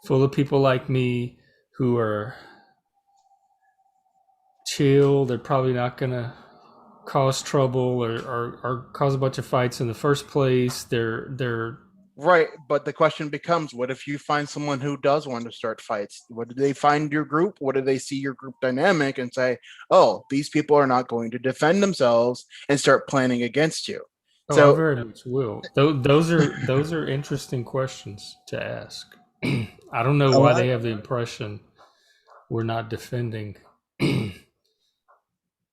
full of people like me who are chill. They're probably not going to cause trouble or cause a bunch of fights in the first place. They're right, but the question becomes, what if you find someone who does want to start fights? What do they find your group? What do they see your group dynamic and say, oh, these people are not going to defend themselves, and start planning against you? Oh, I So very much will. Those are interesting questions to ask. I don't know A why lot they have the impression we're not defending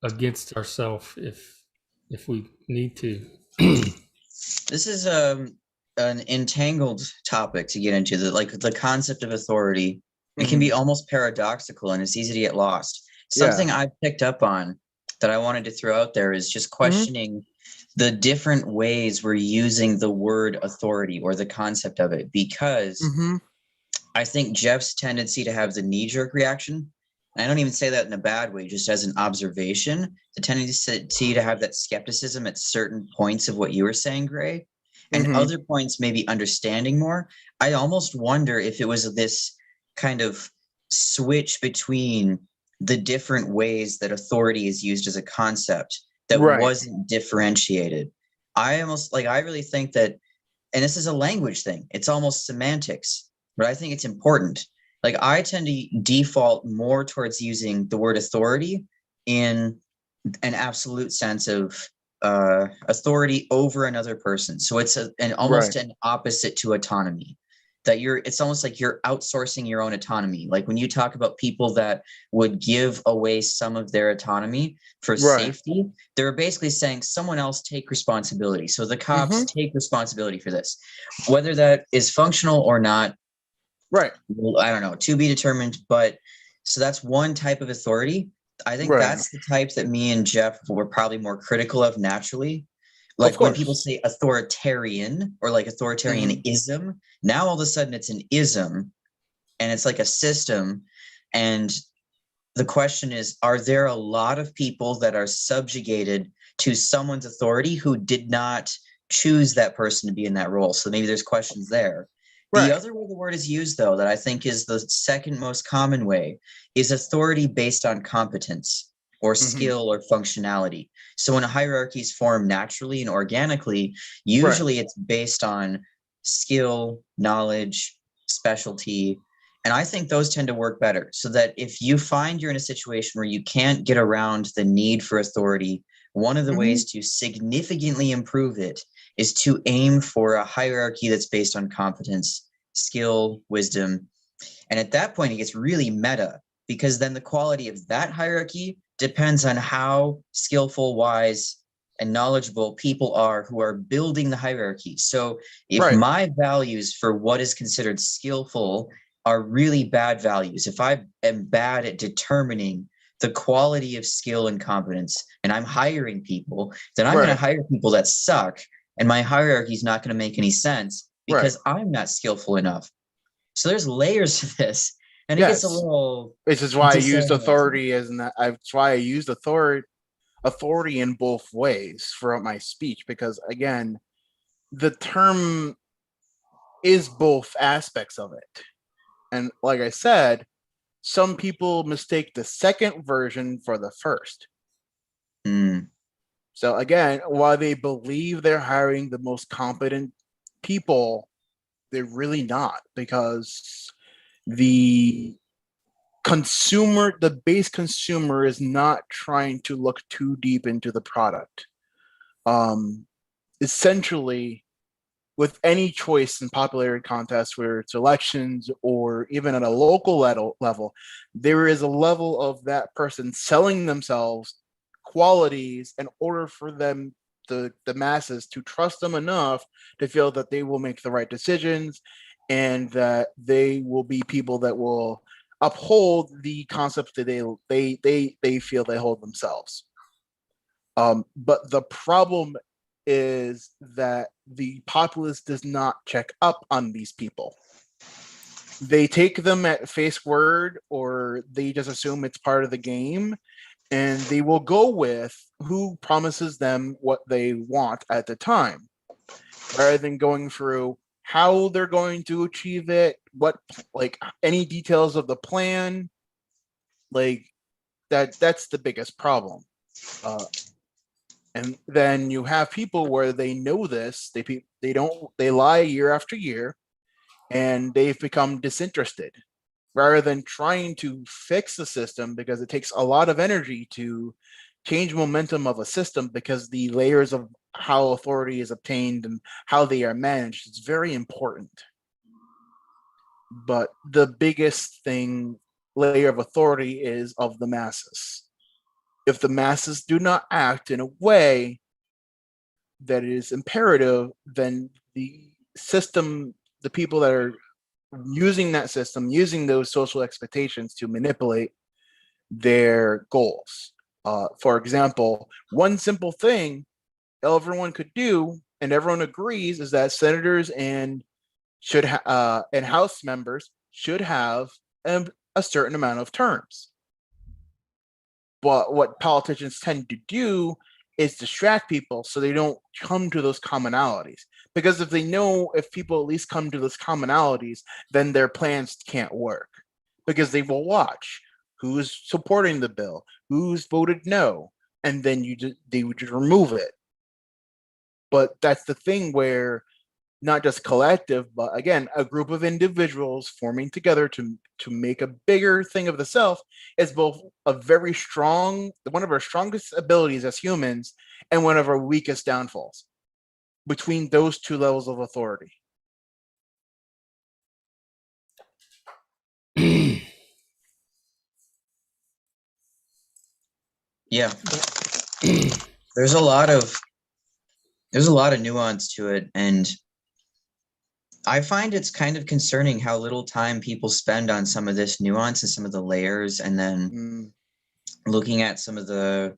against ourselves if we need to. This is an entangled topic to get into. The concept of authority. It can be almost paradoxical, and it's easy to get lost. yeah. Something I picked up on that I wanted to throw out there is just questioning the different ways we're using the word authority or the concept of it, because Mm-hmm. I think Jeff's tendency to have the knee-jerk reaction, and I don't even say that in a bad way, just as an observation, the tendency to have that skepticism at certain points of what you were saying, Gray, and Mm-hmm. other points maybe understanding more. I almost wonder if it was this kind of switch between the different ways that authority is used as a concept that Right. wasn't differentiated. I really think that, and this is a language thing, it's almost semantics, but I think it's important. Like, I tend to default more towards using the word authority in an absolute sense of authority over another person. So it's almost Right. an opposite to autonomy. It's almost like you're outsourcing your own autonomy. Like when you talk about people that would give away some of their autonomy for Right. safety, they're basically saying someone else take responsibility. So the Mm-hmm. cops take responsibility for this. Whether that is functional or not, Right. well, I don't know, to be determined. But so that's one type of authority. I think Right. that's the type that me and Jeff were probably more critical of naturally. Of Like when people course. say authoritarian or like Mm-hmm. authoritarianism, now all of a sudden it's an ism and it's like a system. And the question is, are there a lot of people that are subjugated to someone's authority who did not choose that person to be in that role? So maybe there's questions there. The Right. other way the word is used, though, that I think is the second most common way, is authority based on competence or Mm-hmm. skill or functionality. So when a hierarchy is formed naturally and organically, Right. usually it's based on skill, knowledge, specialty. And I think those tend to work better. So that if you find you're in a situation where you can't get around the need for authority, one of the Mm-hmm. ways to significantly improve it is to aim for a hierarchy that's based on competence, skill, wisdom. And at that point, it gets really meta, because then the quality of that hierarchy depends on how skillful, wise, and knowledgeable people are who are building the hierarchy. So if Right. my values for what is considered skillful are really bad values, if I am bad at determining the quality of skill and competence, and I'm hiring people, then I'm going to Right. hire people that suck, and my hierarchy is not going to make any sense Right. because I'm not skillful enough. So there's layers to this, and it gets a Yes. little This is why I used disorganizing. authority as that. That's why I used authority in both ways throughout my speech, because again, the term is both aspects of it. And like I said, some people mistake the second version for the first. Mm, So again, while they believe they're hiring the most competent people, they're really not, because the base consumer is not trying to look too deep into the product. Essentially, with any choice in popularity contests, whether it's elections or even at a local level, there is a level of that person selling themselves qualities in order for them, the masses, to trust them enough to feel that they will make the right decisions and that they will be people that will uphold the concepts that they feel they hold themselves. But the problem is that the populace does not check up on these people. They take them at face word, or they just assume it's part of the game, and they will go with who promises them what they want at the time, rather than going through how they're going to achieve it, what, like, any details of the plan. Like, that's the biggest problem. And then you have people where they know this, they lie year after year, and they've become disinterested rather than trying to fix the system, because it takes a lot of energy to change momentum of a system, because the layers of how authority is obtained and how they are managed is very important. But the biggest layer of authority is of the masses. If the masses do not act in a way that is imperative, then the system, the people that are using that system, using those social expectations to manipulate their goals. For example, one simple thing everyone could do, and everyone agrees, is that senators and and House members should have a certain amount of terms. But what politicians tend to do is distract people so they don't come to those commonalities. Because if people at least come to those commonalities, then their plans can't work. Because they will watch who's supporting the bill, who's voted no, and then they would just remove it. But that's the thing where not just collective, but again, a group of individuals forming together to make a bigger thing of the self is both one of our strongest abilities as humans and one of our weakest downfalls between those two levels of authority. Yeah. There's a lot of nuance to it, and I find it's kind of concerning how little time people spend on some of this nuance and some of the layers, and then looking at some of the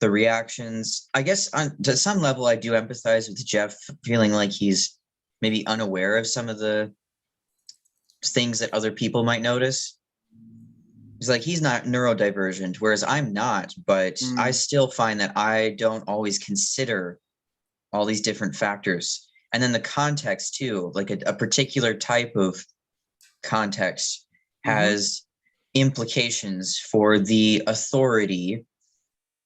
reactions. I guess to some level, I do empathize with Jeff, feeling like he's maybe unaware of some of the things that other people might notice. He's like, he's not neurodivergent, whereas I'm not, but I still find that I don't always consider all these different factors. And then the context too, like a particular type of context has implications for the authority.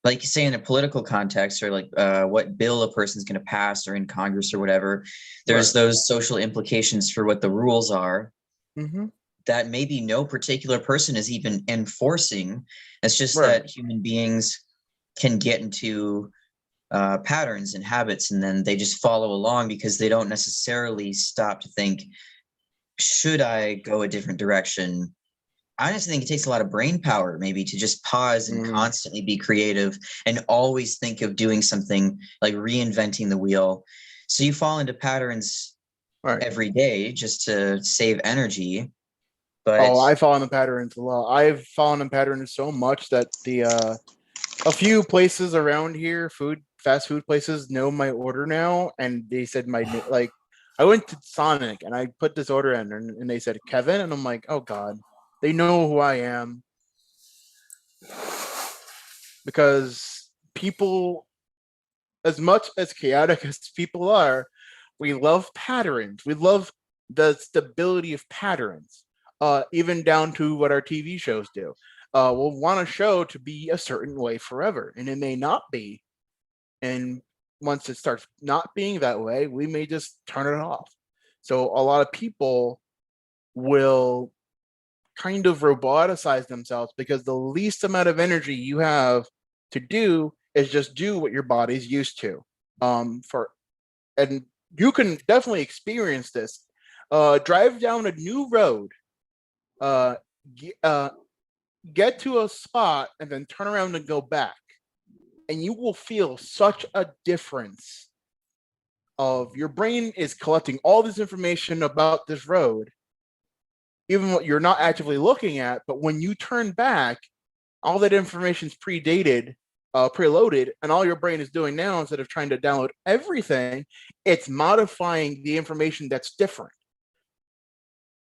Like say in a political context, or like what bill a person's going to pass, or in Congress or whatever, there's those social implications for what the rules are that maybe no particular person is even enforcing. It's just that human beings can get into patterns and habits, and then they just follow along because they don't necessarily stop to think, should I go a different direction? I honestly think it takes a lot of brain power maybe to just pause and constantly be creative and always think of doing something, like reinventing the wheel. So you fall into patterns every day just to save energy. But I fall into patterns a lot. I've fallen in patterns so much that a few places around here, fast food places, know my order now, and they said like, I went to Sonic and I put this order in, and they said Kevin, and I'm like, oh god, they know who I am. Because people, as much as chaotic as people are, we love patterns. We love the stability of patterns, even down to what our TV shows do. We'll want a show to be a certain way forever, and it may not be. And once it starts not being that way, we may just turn it off. So a lot of people will kind of roboticize themselves because the least amount of energy you have to do is just do what your body's used to. And you can definitely experience this. Drive down a new road, get to a spot, and then turn around and go back, and you will feel such a difference. Of your brain is collecting all this information about this road, even what you're not actively looking at, but when you turn back, all that information's preloaded, and all your brain is doing now, instead of trying to download everything, it's modifying the information that's different.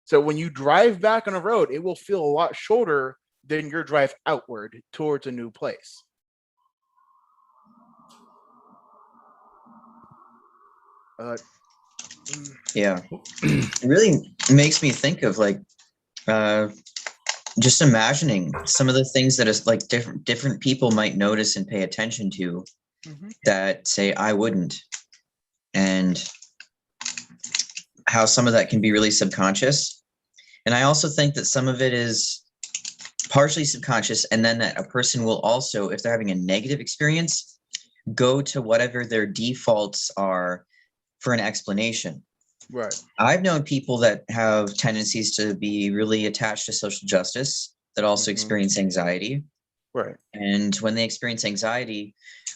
So when you drive back on a road, it will feel a lot shorter than your drive outward towards a new place. Yeah, it really makes me think of like just imagining some of the things that is like different people might notice and pay attention to that say I wouldn't, and how some of that can be really subconscious. And I also think that some of it is partially subconscious, and then that a person will also, if they're having a negative experience, go to whatever their defaults are for an explanation. Right. I've known people that have tendencies to be really attached to social justice that also Mhm. experience anxiety. Right. And when they experience anxiety,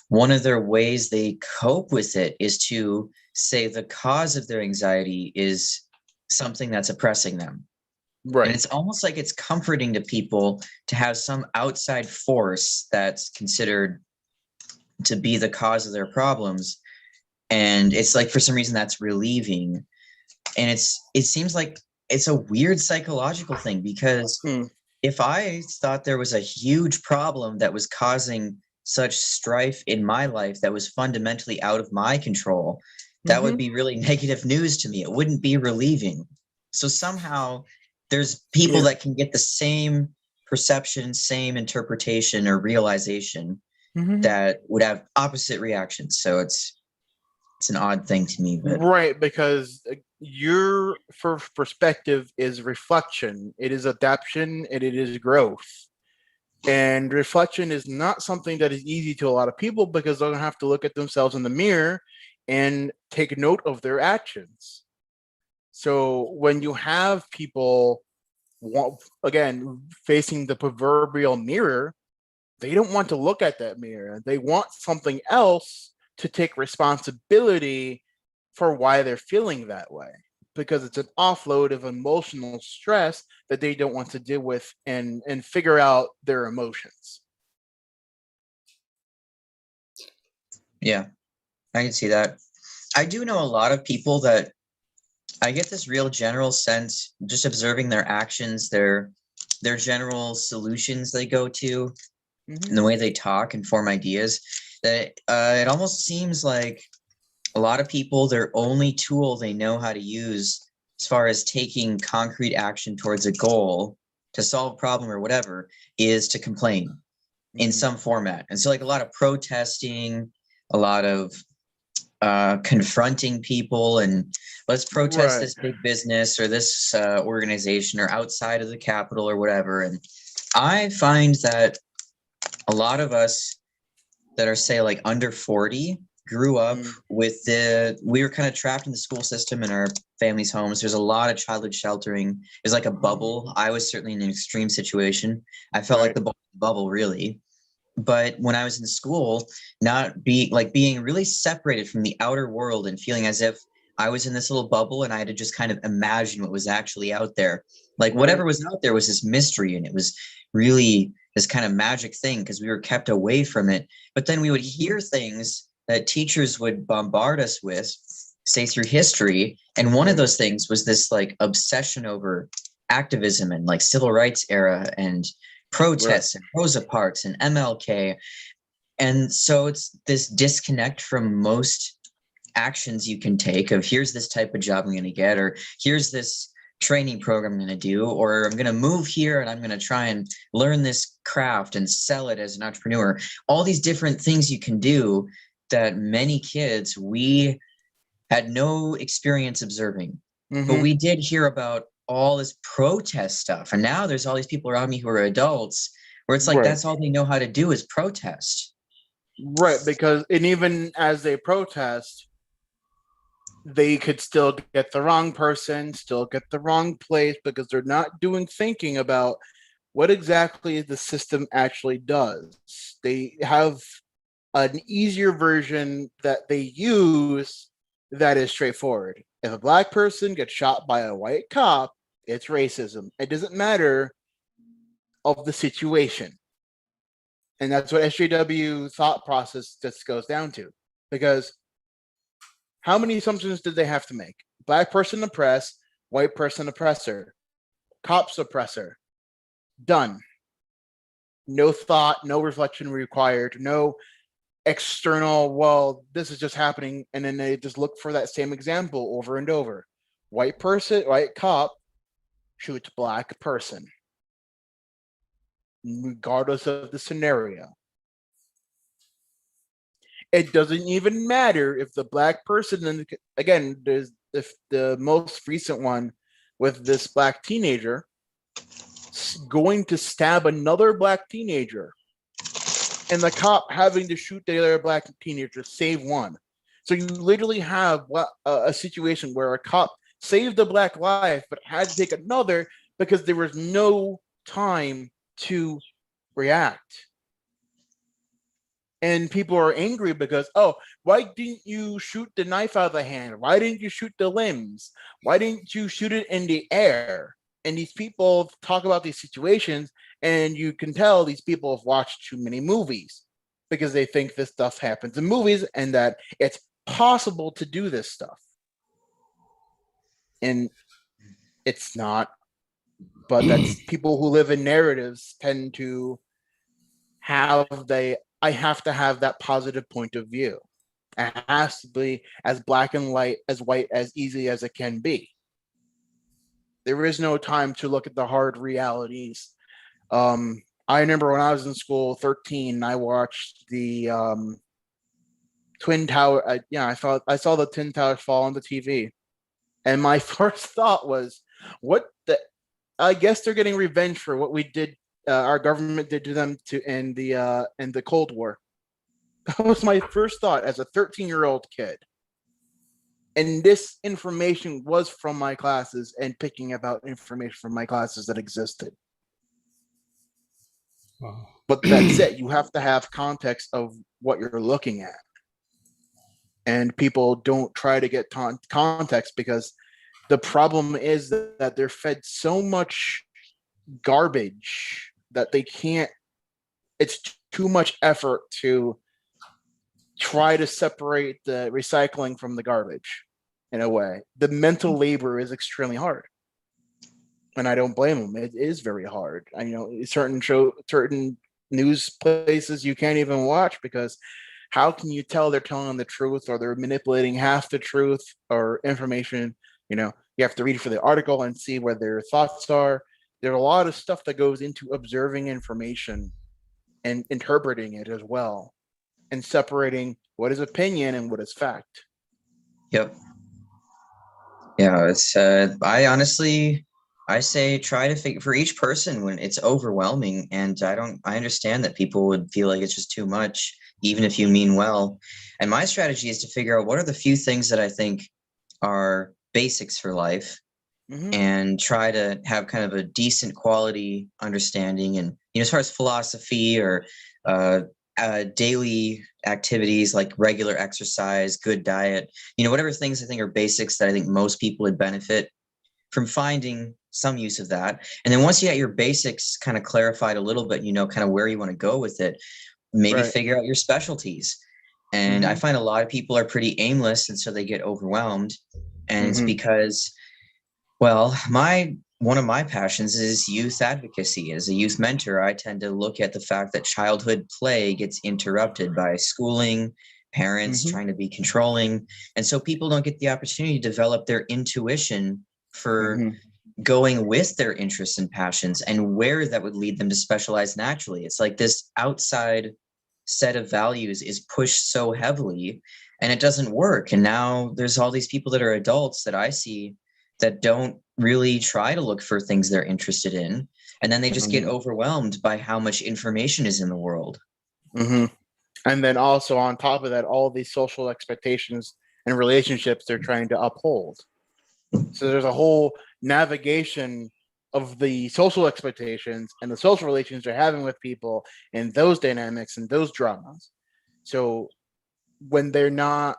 one of their ways they cope with it is to say the cause of their anxiety is something that's oppressing them. And Right. it's almost like it's comforting to people to have some outside force that's considered to be the cause of their problems. And it's like for some reason that's relieving. And it seems like it's a weird psychological thing because Hmm. if I thought there was a huge problem that was causing such strife in my life that was fundamentally out of my control, that would Mhm. be really negative news to me. It wouldn't be relieving. So somehow there's people Yeah. that can get the same perception, same interpretation or realization Mhm. that would have opposite reactions. So it's an odd thing to me, but Right, because your perspective is reflection, it is adaptation, and it is growth. And reflection is not something that is easy to a lot of people because they're going to have to look at themselves in the mirror and take note of their actions. So when you have people, again, facing the proverbial mirror, they don't want to look at that mirror. They want something else to take responsibility for why they're feeling that way, because it's an offload of emotional stress that they don't want to deal with and figure out their emotions. yeah, I can see that. I do know a lot of people that I get this real general sense just observing their actions, their general solutions they go to, and the way they talk and form ideas, that it almost seems like a lot of people, their only tool they know how to use as far as taking concrete action towards a goal to solve a problem or whatever is to complain in some format. And so like a lot of protesting, a lot of confronting people and let's protest this big business or this organization or outside of the Capitol or whatever. And I find that a lot of us that are say like under 40 grew up with we were kind of trapped in the school system in our families' homes. There's a lot of childhood sheltering. There's like a bubble. I was certainly in an extreme situation. I felt like the bubble really. But when I was in school, being really separated from the outer world and feeling as if I was in this little bubble and I had to just kind of imagine what was actually out there. Like whatever was out there was this mystery and it was really this kind of magic thing because we were kept away from it. But then we would hear things that teachers would bombard us with, say through history. And one of those things was this like obsession over activism and like civil rights era and protests and Rosa Parks and MLK. And so it's this disconnect from most actions you can take of here's this type of job I'm going to get, or here's this training program I'm going to do, or I'm going to move here and I'm going to try and learn this craft and sell it as an entrepreneur. All these different things you can do that many kids, we had no experience observing, but we did hear about all this protest stuff. And now there's all these people around me who are adults where it's like, that's all they know how to do is protest. Right. Because, and even as they protest, they could still get the wrong person, still get the wrong place because they're not thinking about what exactly the system actually does. They have an easier version that they use that is straightforward. If a black person gets shot by a white cop, it's racism. It doesn't matter of the situation. And that's what SJW thought process just goes down to. Because how many assumptions did they have to make? Black person oppressed, white person oppressor, cops oppressor. Done. No thought, no reflection required, no external, well, this is just happening. And then they just look for that same example over and over. White person, white cop shoots black person, regardless of the scenario. It doesn't even matter if the black person, and again, there's the most recent one with this black teenager going to stab another black teenager. and the cop having to shoot the other black teenager to save one. So you literally have a situation where a cop saved a black life but had to take another because there was no time to react. And people are angry because, oh, why didn't you shoot the knife out of the hand? Why didn't you shoot the limbs? Why didn't you shoot it in the air? And these people talk about these situations, and you can tell these people have watched too many movies because they think this stuff happens in movies and that it's possible to do this stuff. And it's not. But that's people who live in narratives tend to have I have to have that positive point of view. It has to be as black and white as easy as it can be. There is no time to look at the hard realities. I remember when I was in school, 13, I watched the Twin Tower. I saw the Twin Towers fall on the TV, and my first thought was, "What the? I guess they're getting revenge for what we did. Our government did to them in the Cold War." That was my first thought as a 13-year-old kid. And this information was from my classes and picking about information from my classes that existed. Wow. But that's it. You have to have context of what you're looking at. And people don't try to get context because the problem is that they're fed so much garbage that they can't, it's too much effort to try to separate the recycling from the garbage in a way. The mental labor is extremely hard. And I don't blame them. It is very hard. I know certain news places you can't even watch because how can you tell they're telling the truth or they're manipulating half the truth or information? You have to read for the article and see where their thoughts are. There's a lot of stuff that goes into observing information and interpreting it as well and separating what is opinion and what is fact. Yep. Yeah, it's I say try to figure for each person when it's overwhelming, and I understand that people would feel like it's just too much, even if you mean well. And my strategy is to figure out what are the few things that I think are basics for life, and try to have kind of a decent quality understanding. And as far as philosophy or daily activities like regular exercise, good diet, whatever things I think are basics that I think most people would benefit from finding some use of that. And then once you got your basics kind of clarified a little bit, kind of where you want to go with it, maybe figure out your specialties. And I find a lot of people are pretty aimless, and so they get overwhelmed. And it's because, well, one of my passions is youth advocacy. As a youth mentor, I tend to look at the fact that childhood play gets interrupted by schooling, parents trying to be controlling. And so people don't get the opportunity to develop their intuition for going with their interests and passions and where that would lead them to specialize naturally. It's like this outside set of values is pushed so heavily and it doesn't work. And now there's all these people that are adults that I see that don't really try to look for things they're interested in. And then they just get overwhelmed by how much information is in the world. And then also on top of that, all these social expectations and relationships they're trying to uphold. So there's a whole navigation of the social expectations and the social relations they're having with people and those dynamics and those dramas. So when they're not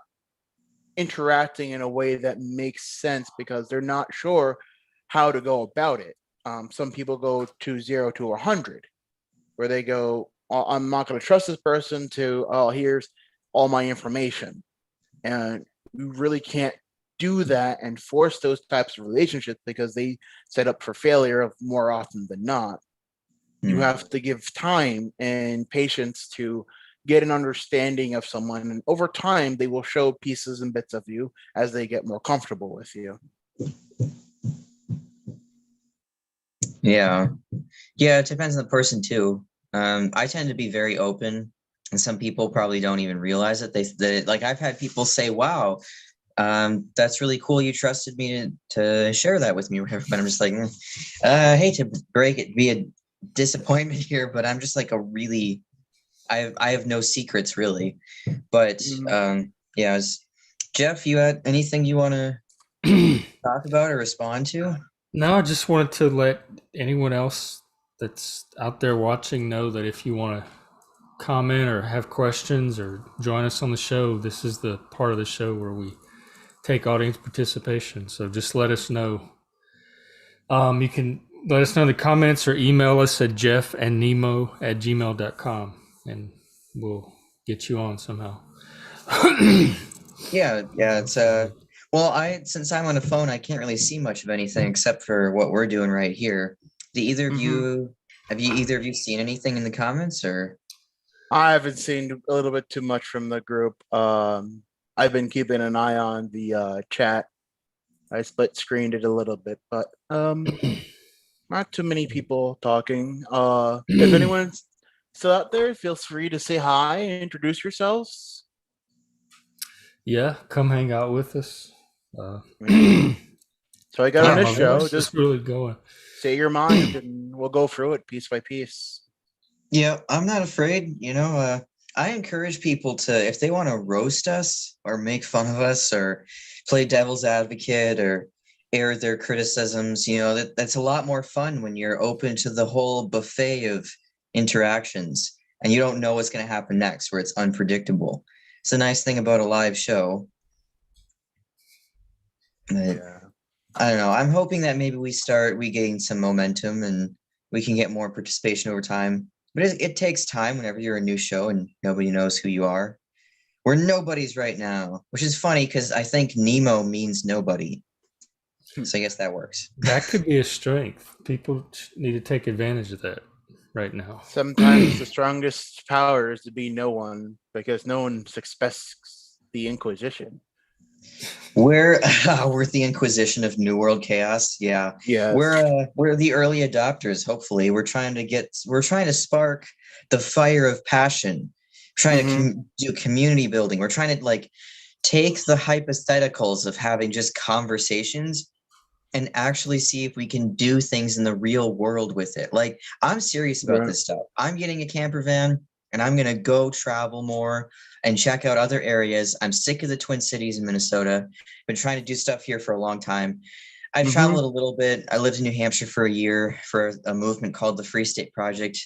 interacting in a way that makes sense because they're not sure how to go about it. Some people go to 0 to 100, where they go, I'm not going to trust this person to, here's all my information. And you really can't do that and force those types of relationships because they set up for failure more often than not. You have to give time and patience to get an understanding of someone, and over time they will show pieces and bits of you as they get more comfortable with you. Yeah, it depends on the person too. I tend to be very open, and some people probably don't even realize it. Like I've had people say, "Wow, that's really cool. You trusted me to share that with me," or whatever. But I'm just like, I hate to be a disappointment here, but I'm just like a really I have no secrets really, but Mhm. yeah. Jeff, you had anything you want to talk about or respond to? No, I just wanted to let anyone else that's out there watching know that if you want to comment or have questions or join us on the show, this is the part of the show where we take audience participation. So just let us know. You can let us know in the comments or email us at jeffandnemo@gmail.com and we'll get you on somehow. Yeah, it's well, I since I'm on the phone, I can't really see much of anything except for what we're doing right here. Do either of Mhm. you have you either of you seen anything in the comments or I haven't seen a little bit too much from the group. I've been keeping an eye on the chat. I split screened it a little bit, but not too many people talking. If anyone's still out there, feel free to say hi and introduce yourselves. Yeah, come hang out with us. Yeah. So I got on yeah, Wow, this my of show. voice course. is Just really going. say your mind, and we'll go through it piece by piece. Yeah, I'm not afraid, I encourage people to if they want to roast us or make fun of us or play devil's advocate or air their criticisms, that's a lot more fun when you're open to the whole buffet of interactions and you don't know what's going to happen next where it's unpredictable. It's a nice thing about a live show. But Yeah. I don't know. I'm hoping that maybe we gain some momentum and we can get more participation over time. But it takes time whenever you're a new show and nobody knows who you are. We're nobodies right now, which is funny because I think Nemo means nobody. So I guess that works. That could be a strength. People need to take advantage of that right now. Sometimes the strongest power is to be no one because no one expects the Inquisition. We're we're the Inquisition of New World Chaos. Yeah, Yes. we're the early adopters. Hopefully, we're trying to spark the fire of passion. We're trying to Mm-hmm. do community building. We're trying to like take the hypotheticals of having just conversations and actually see if we can do things in the real world with it. Like, I'm serious about Right. this stuff. I'm getting a camper van and I'm going to go travel more and check out other areas. I'm sick of the Twin Cities in Minnesota. Been trying to do stuff here for a long time. I've Mm-hmm. traveled a little bit. I lived in New Hampshire for a year for a movement called the Free State Project.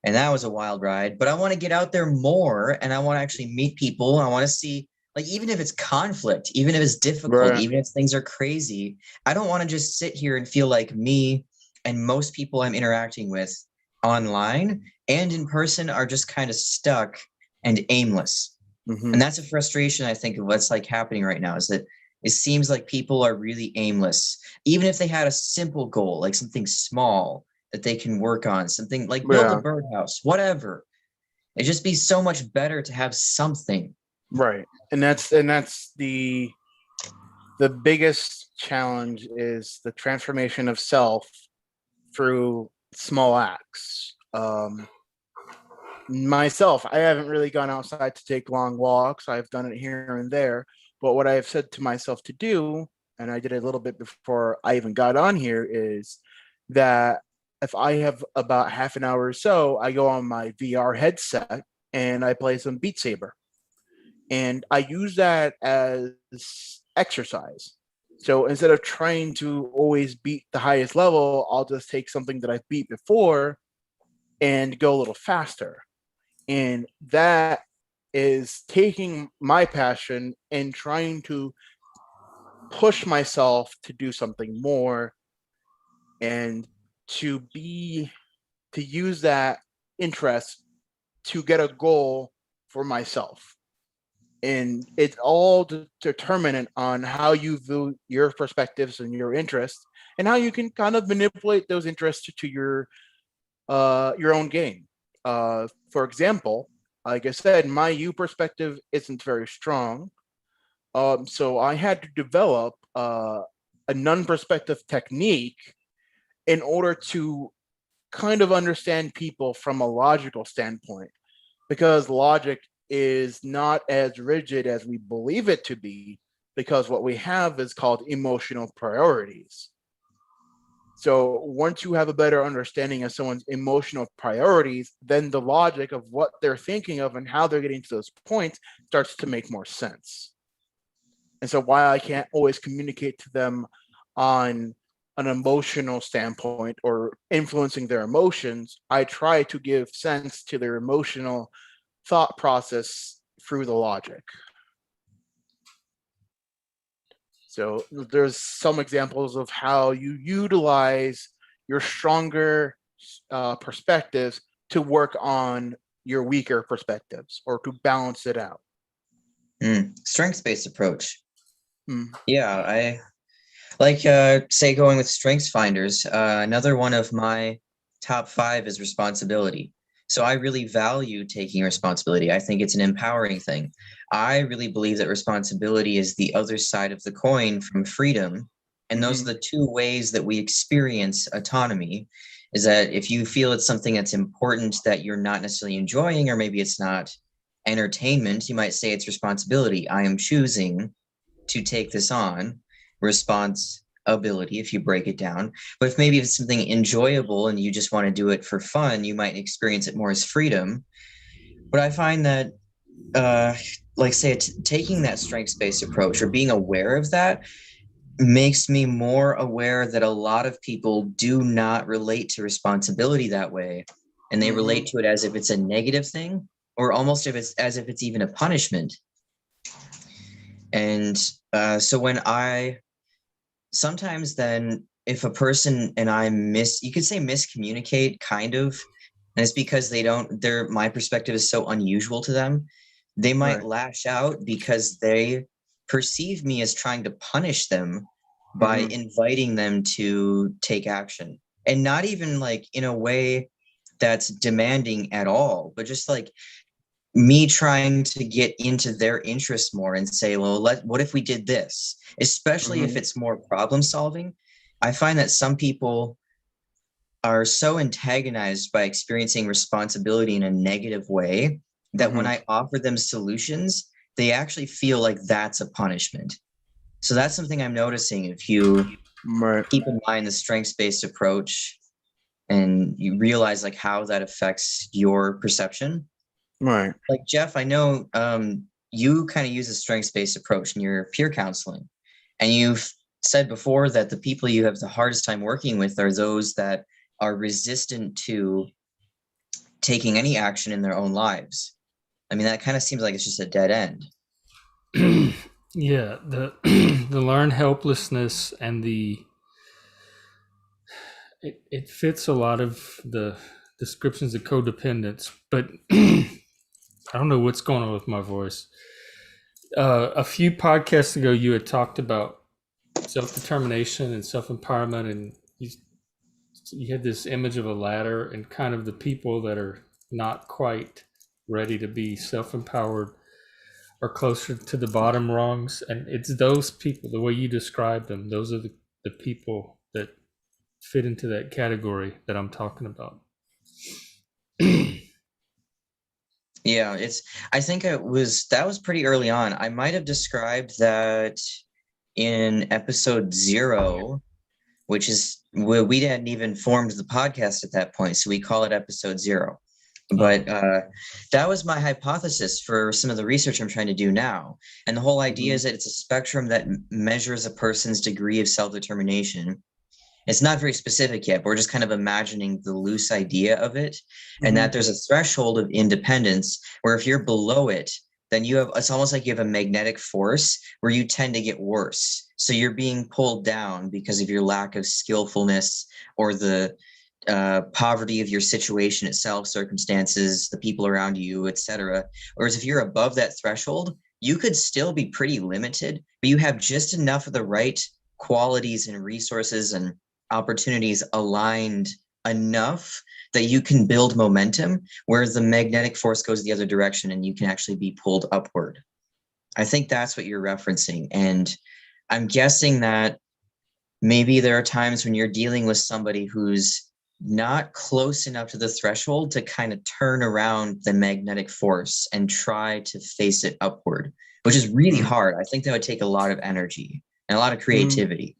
And that was a wild ride. But I want to get out there more and I want to actually meet people. I want to see, like, even if it's conflict, even if it's difficult, Right. even if things are crazy, I don't want to just sit here and feel like me and most people I'm interacting with online and in person are just kind of stuck and aimless. Mm-hmm. And that's a frustration, I think, of what's like happening right now is that it seems like people are really aimless. Even if they had a simple goal, like something small that they can work on, something like build a Yeah. birdhouse, whatever. It'd just be so much better to have something. Right. And that's the biggest challenge is the transformation of self through small acts. Myself, I haven't really gone outside to take long walks. I've done it here and there. But what I have said to myself to do, and I did it a little bit before I even got on here, is that if I have about half an hour or so, I go on my VR headset and I play some Beat Saber. And I use that as exercise. So instead of trying to always beat the highest level, I'll just take something that I've beat before and go a little faster. And that is taking my passion and trying to push myself to do something more and to use that interest to get a goal for myself. And it's all determinant on how you view your perspectives and your interests and how you can kind of manipulate those interests to your own gain. For example, like I said, my U perspective isn't very strong. So I had to develop a non-perspective technique in order to kind of understand people from a logical standpoint, because logic is not as rigid as we believe it to be, because what we have is called emotional priorities. So once you have a better understanding of someone's emotional priorities, then the logic of what they're thinking of and how they're getting to those points starts to make more sense. And so while I can't always communicate to them on an emotional standpoint or influencing their emotions, I try to give sense to their emotional thought process through the logic. So there's some examples of how you utilize your stronger perspectives to work on your weaker perspectives or to balance it out. Strengths-based approach. Mm. Yeah, I like, say, going with Strengths Finders. Another one of my top 5 is responsibility. So I really value taking responsibility. I think it's an empowering thing. I really believe that responsibility is the other side of the coin from freedom. And those are the two ways that we experience autonomy, is that if you feel it's something that's important that you're not necessarily enjoying, or maybe it's not entertainment, you might say it's responsibility. I am choosing to take this on. Responsibility, if you break it down. But if maybe it's something enjoyable and you just want to do it for fun, you might experience it more as freedom. But I find that like, say, taking that strengths-based approach or being aware of that makes me more aware that a lot of people do not relate to responsibility that way, and they relate to it as if it's a negative thing, or almost as if it's even a punishment. And so when I sometimes then, if a person and I you could say miscommunicate, kind of, and it's because my perspective is so unusual to them, they might lash out because they perceive me as trying to punish them by inviting them to take action. And not even like in a way that's demanding at all, but just like me trying to get into their interest more and say, well, what if we did this? Especially if it's more problem solving. I find that some people are so antagonized by experiencing responsibility in a negative way that when I offer them solutions, they actually feel like that's a punishment. So that's something I'm noticing. If you keep in mind the strengths-based approach and you realize like how that affects your perception. Right. Like, Jeff, I know you kind of use a strengths-based approach in your peer counseling. And you've said before that the people you have the hardest time working with are those that are resistant to taking any action in their own lives. I mean, that kind of seems like it's just a dead end. Yeah, the the learned helplessness and it fits a lot of the descriptions of codependence, but I don't know what's going on with my voice. A few podcasts ago, you had talked about self-determination and self-empowerment, and you had this image of a ladder and kind of the people that are not quite ready to be self-empowered are closer to the bottom rungs. And it's those people, the way you describe them, those are the people that fit into that category that I'm talking about. Yeah, I think that was pretty early on. I might have described that in episode 0, which is where we hadn't even formed the podcast at that point. So we call it episode 0. But that was my hypothesis for some of the research I'm trying to do now. And the whole idea is that it's a spectrum that measures a person's degree of self-determination. It's not very specific yet, but we're just kind of imagining the loose idea of it, and that there's a threshold of independence where if you're below it, then it's almost like you have a magnetic force where you tend to get worse. So you're being pulled down because of your lack of skillfulness or the poverty of your situation itself, circumstances, the people around you, etc. Whereas if you're above that threshold, you could still be pretty limited, but you have just enough of the right qualities and resources and opportunities aligned enough that you can build momentum where the magnetic force goes the other direction and you can actually be pulled upward. I think that's what you're referencing. And I'm guessing that maybe there are times when you're dealing with somebody who's not close enough to the threshold to kind of turn around the magnetic force and try to face it upward, which is really hard. I think that would take a lot of energy and a lot of creativity.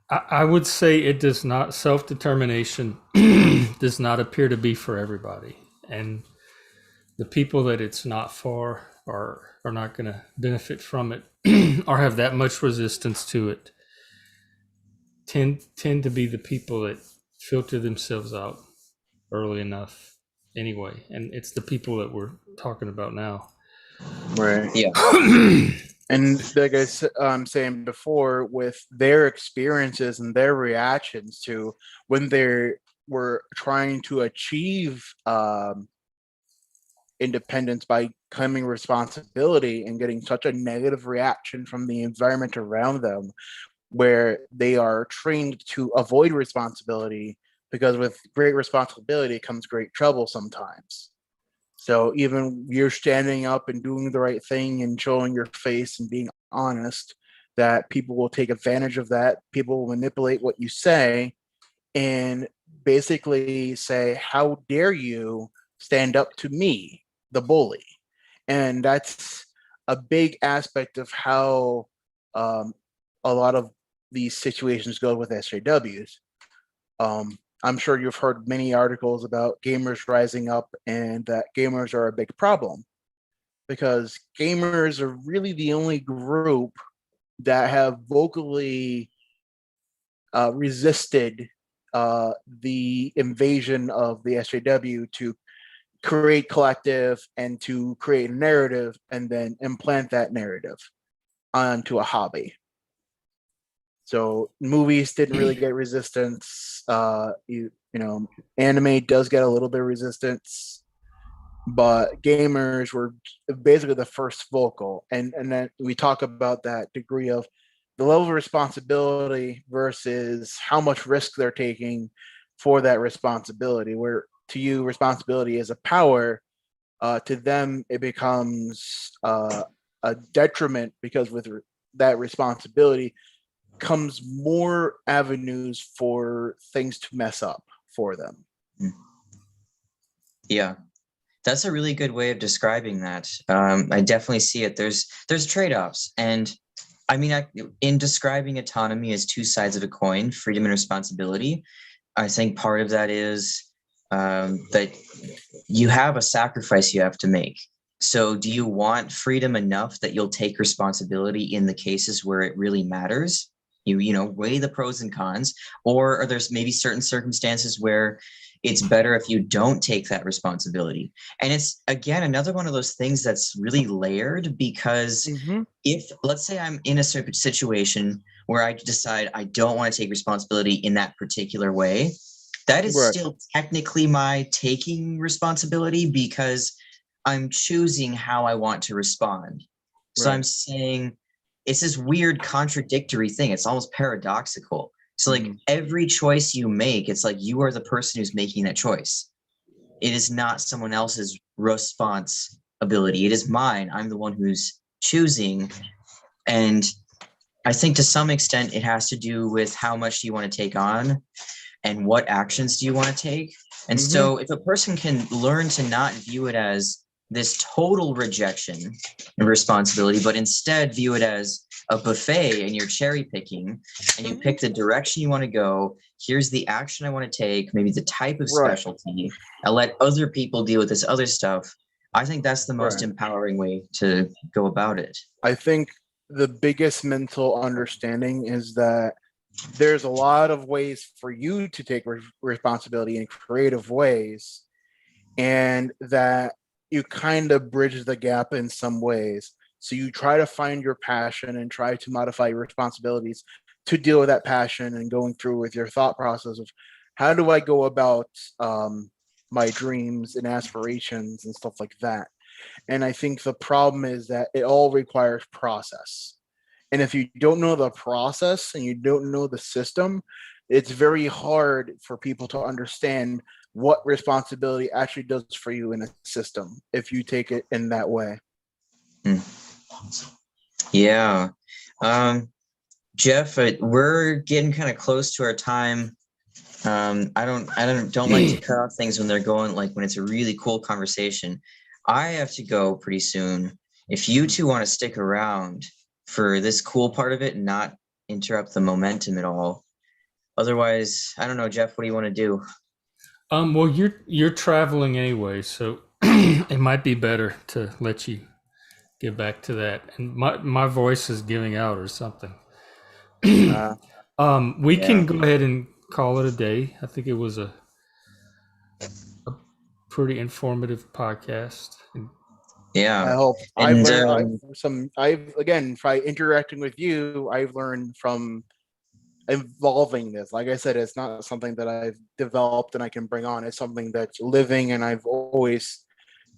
I would say it does not, self-determination does not appear to be for everybody. And the people that it's not for are not going to benefit from it or have that much resistance to it tend to be the people that filter themselves out early enough anyway. And it's the people that we're talking about now. Right. Yeah. And like I'm saying before, with their experiences and their reactions to when they were trying to achieve independence by claiming responsibility and getting such a negative reaction from the environment around them, where they are trained to avoid responsibility, because with great responsibility comes great trouble sometimes. So even you're standing up and doing the right thing and showing your face and being honest, that people will take advantage of that. People will manipulate what you say and basically say, how dare you stand up to me, the bully? And that's a big aspect of how a lot of these situations go with SJWs. I'm sure you've heard many articles about gamers rising up and that gamers are a big problem, because gamers are really the only group that have vocally resisted the invasion of the SJW to create collective and to create a narrative and then implant that narrative onto a hobby. So movies didn't really get resistance. You know, anime does get a little bit of resistance, but gamers were basically the first vocal. And then we talk about that degree of the level of responsibility versus how much risk they're taking for that responsibility. Where to you, responsibility is a power. To them, it becomes a detriment, because with that responsibility comes more avenues for things to mess up for them. Yeah, that's a really good way of describing that. I definitely see it. There's trade-offs, and I mean, in describing autonomy as two sides of a coin, freedom and responsibility, I think part of that is that you have a sacrifice you have to make. So do you want freedom enough that you'll take responsibility in the cases where it really matters? You know, weigh the pros and cons, or are there's maybe certain circumstances where it's better if you don't take that responsibility? And it's, again, another one of those things that's really layered, because if, let's say I'm in a certain situation where I decide I don't want to take responsibility in that particular way, that is still technically my taking responsibility, because I'm choosing how I want to respond. So I'm saying it's this weird contradictory thing. It's almost paradoxical. So like every choice you make, it's like you are the person who's making that choice. It is not someone else's responsibility. It is mine. I'm the one who's choosing. And I think to some extent it has to do with how much do you want to take on and what actions do you want to take. And so if a person can learn to not view it as this total rejection and responsibility, but instead view it as a buffet and you're cherry picking and you pick the direction you want to go. Here's the action I want to take, maybe the type of specialty. I'll let other people deal with this other stuff. I think that's the most empowering way to go about it. I think the biggest mental understanding is that there's a lot of ways for you to take responsibility in creative ways, and that you kind of bridge the gap in some ways. So you try to find your passion and try to modify your responsibilities to deal with that passion, and going through with your thought process of how do I go about my dreams and aspirations and stuff like that. And I think the problem is that it all requires process. And if you don't know the process and you don't know the system, it's very hard for people to understand what responsibility actually does for you in a system if you take it in that way. Yeah. Jeff, we're getting kind of close to our time. I don't like to cut off things when they're going, like when it's a really cool conversation. I have to go pretty soon. If you two want to stick around for this cool part of it and not interrupt the momentum at all, Otherwise, I don't know, Jeff, what do you want to do? Well, you're traveling anyway, so it might be better to let you get back to that. And my voice is giving out or something. Uh, We Yeah. can go ahead and call it a day. I think it was a pretty informative podcast. And I Yeah. hope I've And learned I've again by interacting with you, I've learned from evolving this. Like I said, it's not something that I've developed and I can bring on. It's something that's living, and I've always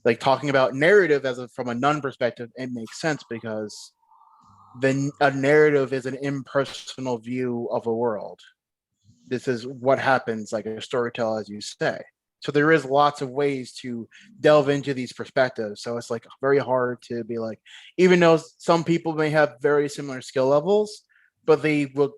like talking about narrative from a nun perspective. It makes sense because then a narrative is an impersonal view of a world. This is what happens, like a storyteller, as you say. So there is lots of ways to delve into these perspectives. So it's like very hard to be like, even though some people may have very similar skill levels, but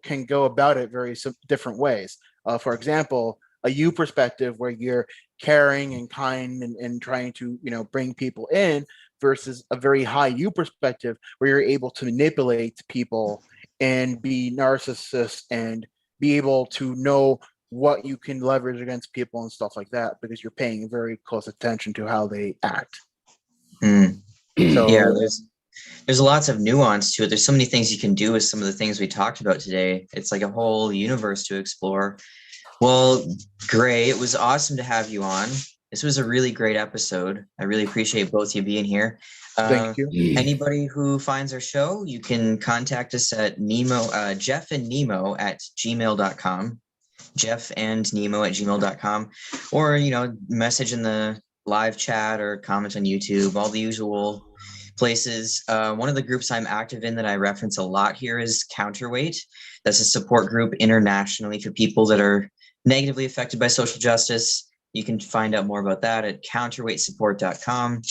can go about it very different ways. For example, a you perspective where you're caring and kind and trying to bring people in, versus a very high you perspective where you're able to manipulate people and be narcissist and be able to know what you can leverage against people and stuff like that, because you're paying very close attention to how they act. hmm, So yeah, there's lots of nuance to it. There's so many things you can do with some of the things we talked about today. It's like a whole universe to explore. Well, Gray, it was awesome to have you on. This was a really great episode. I really appreciate both you being here. thank you. Anybody who finds our show, you can contact us at jeffandnemo@gmail.com, jeffandnemo@gmail.com, or, message in the live chat or comment on YouTube, all the usual places. One of the groups I'm active in that I reference a lot here is Counterweight. That's a support group internationally for people that are negatively affected by social justice. You can find out more about that at counterweightsupport.com.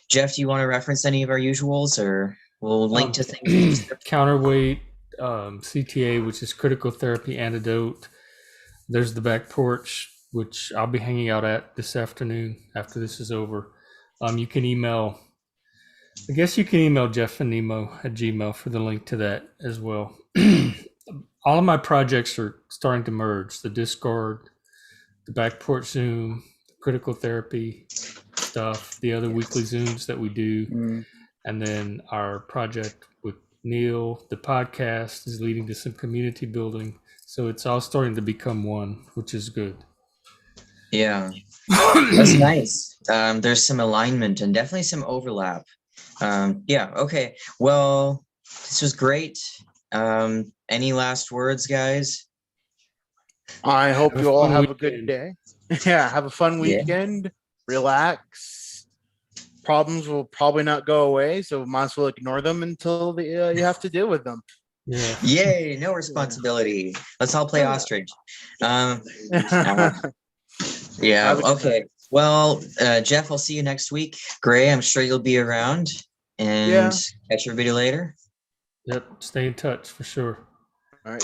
Jeff, do you want to reference any of our usuals, or we'll link to things in the description? Counterweight, CTA, which is Critical Therapy Antidote. There's the Back Porch, which I'll be hanging out at this afternoon after this is over. You can email Jeff and Nemo at Gmail for the link to that as well. All of my projects are starting to merge: the Discord, the Back Porch Zoom, Critical Therapy stuff, the other weekly Zooms that we do, and then our project with Neil, the podcast, is leading to some community building. So it's all starting to become one, which is good. Yeah, that's nice. There's some alignment and definitely some overlap. Yeah, okay. Well, this was great. Any last words, guys? I hope Have a you all fun have a good weekend. day. Yeah, have a fun Yeah. weekend. Relax. Problems will probably not go away, so might as well ignore them until you have to deal with them. Yeah. Yay, no responsibility. Let's all play ostrich. Yeah, Have a good okay. Well, Jeff, I'll see you next week. Gray, I'm sure you'll be around. And Yeah. catch everybody later. Yep. Stay in touch for sure. All right.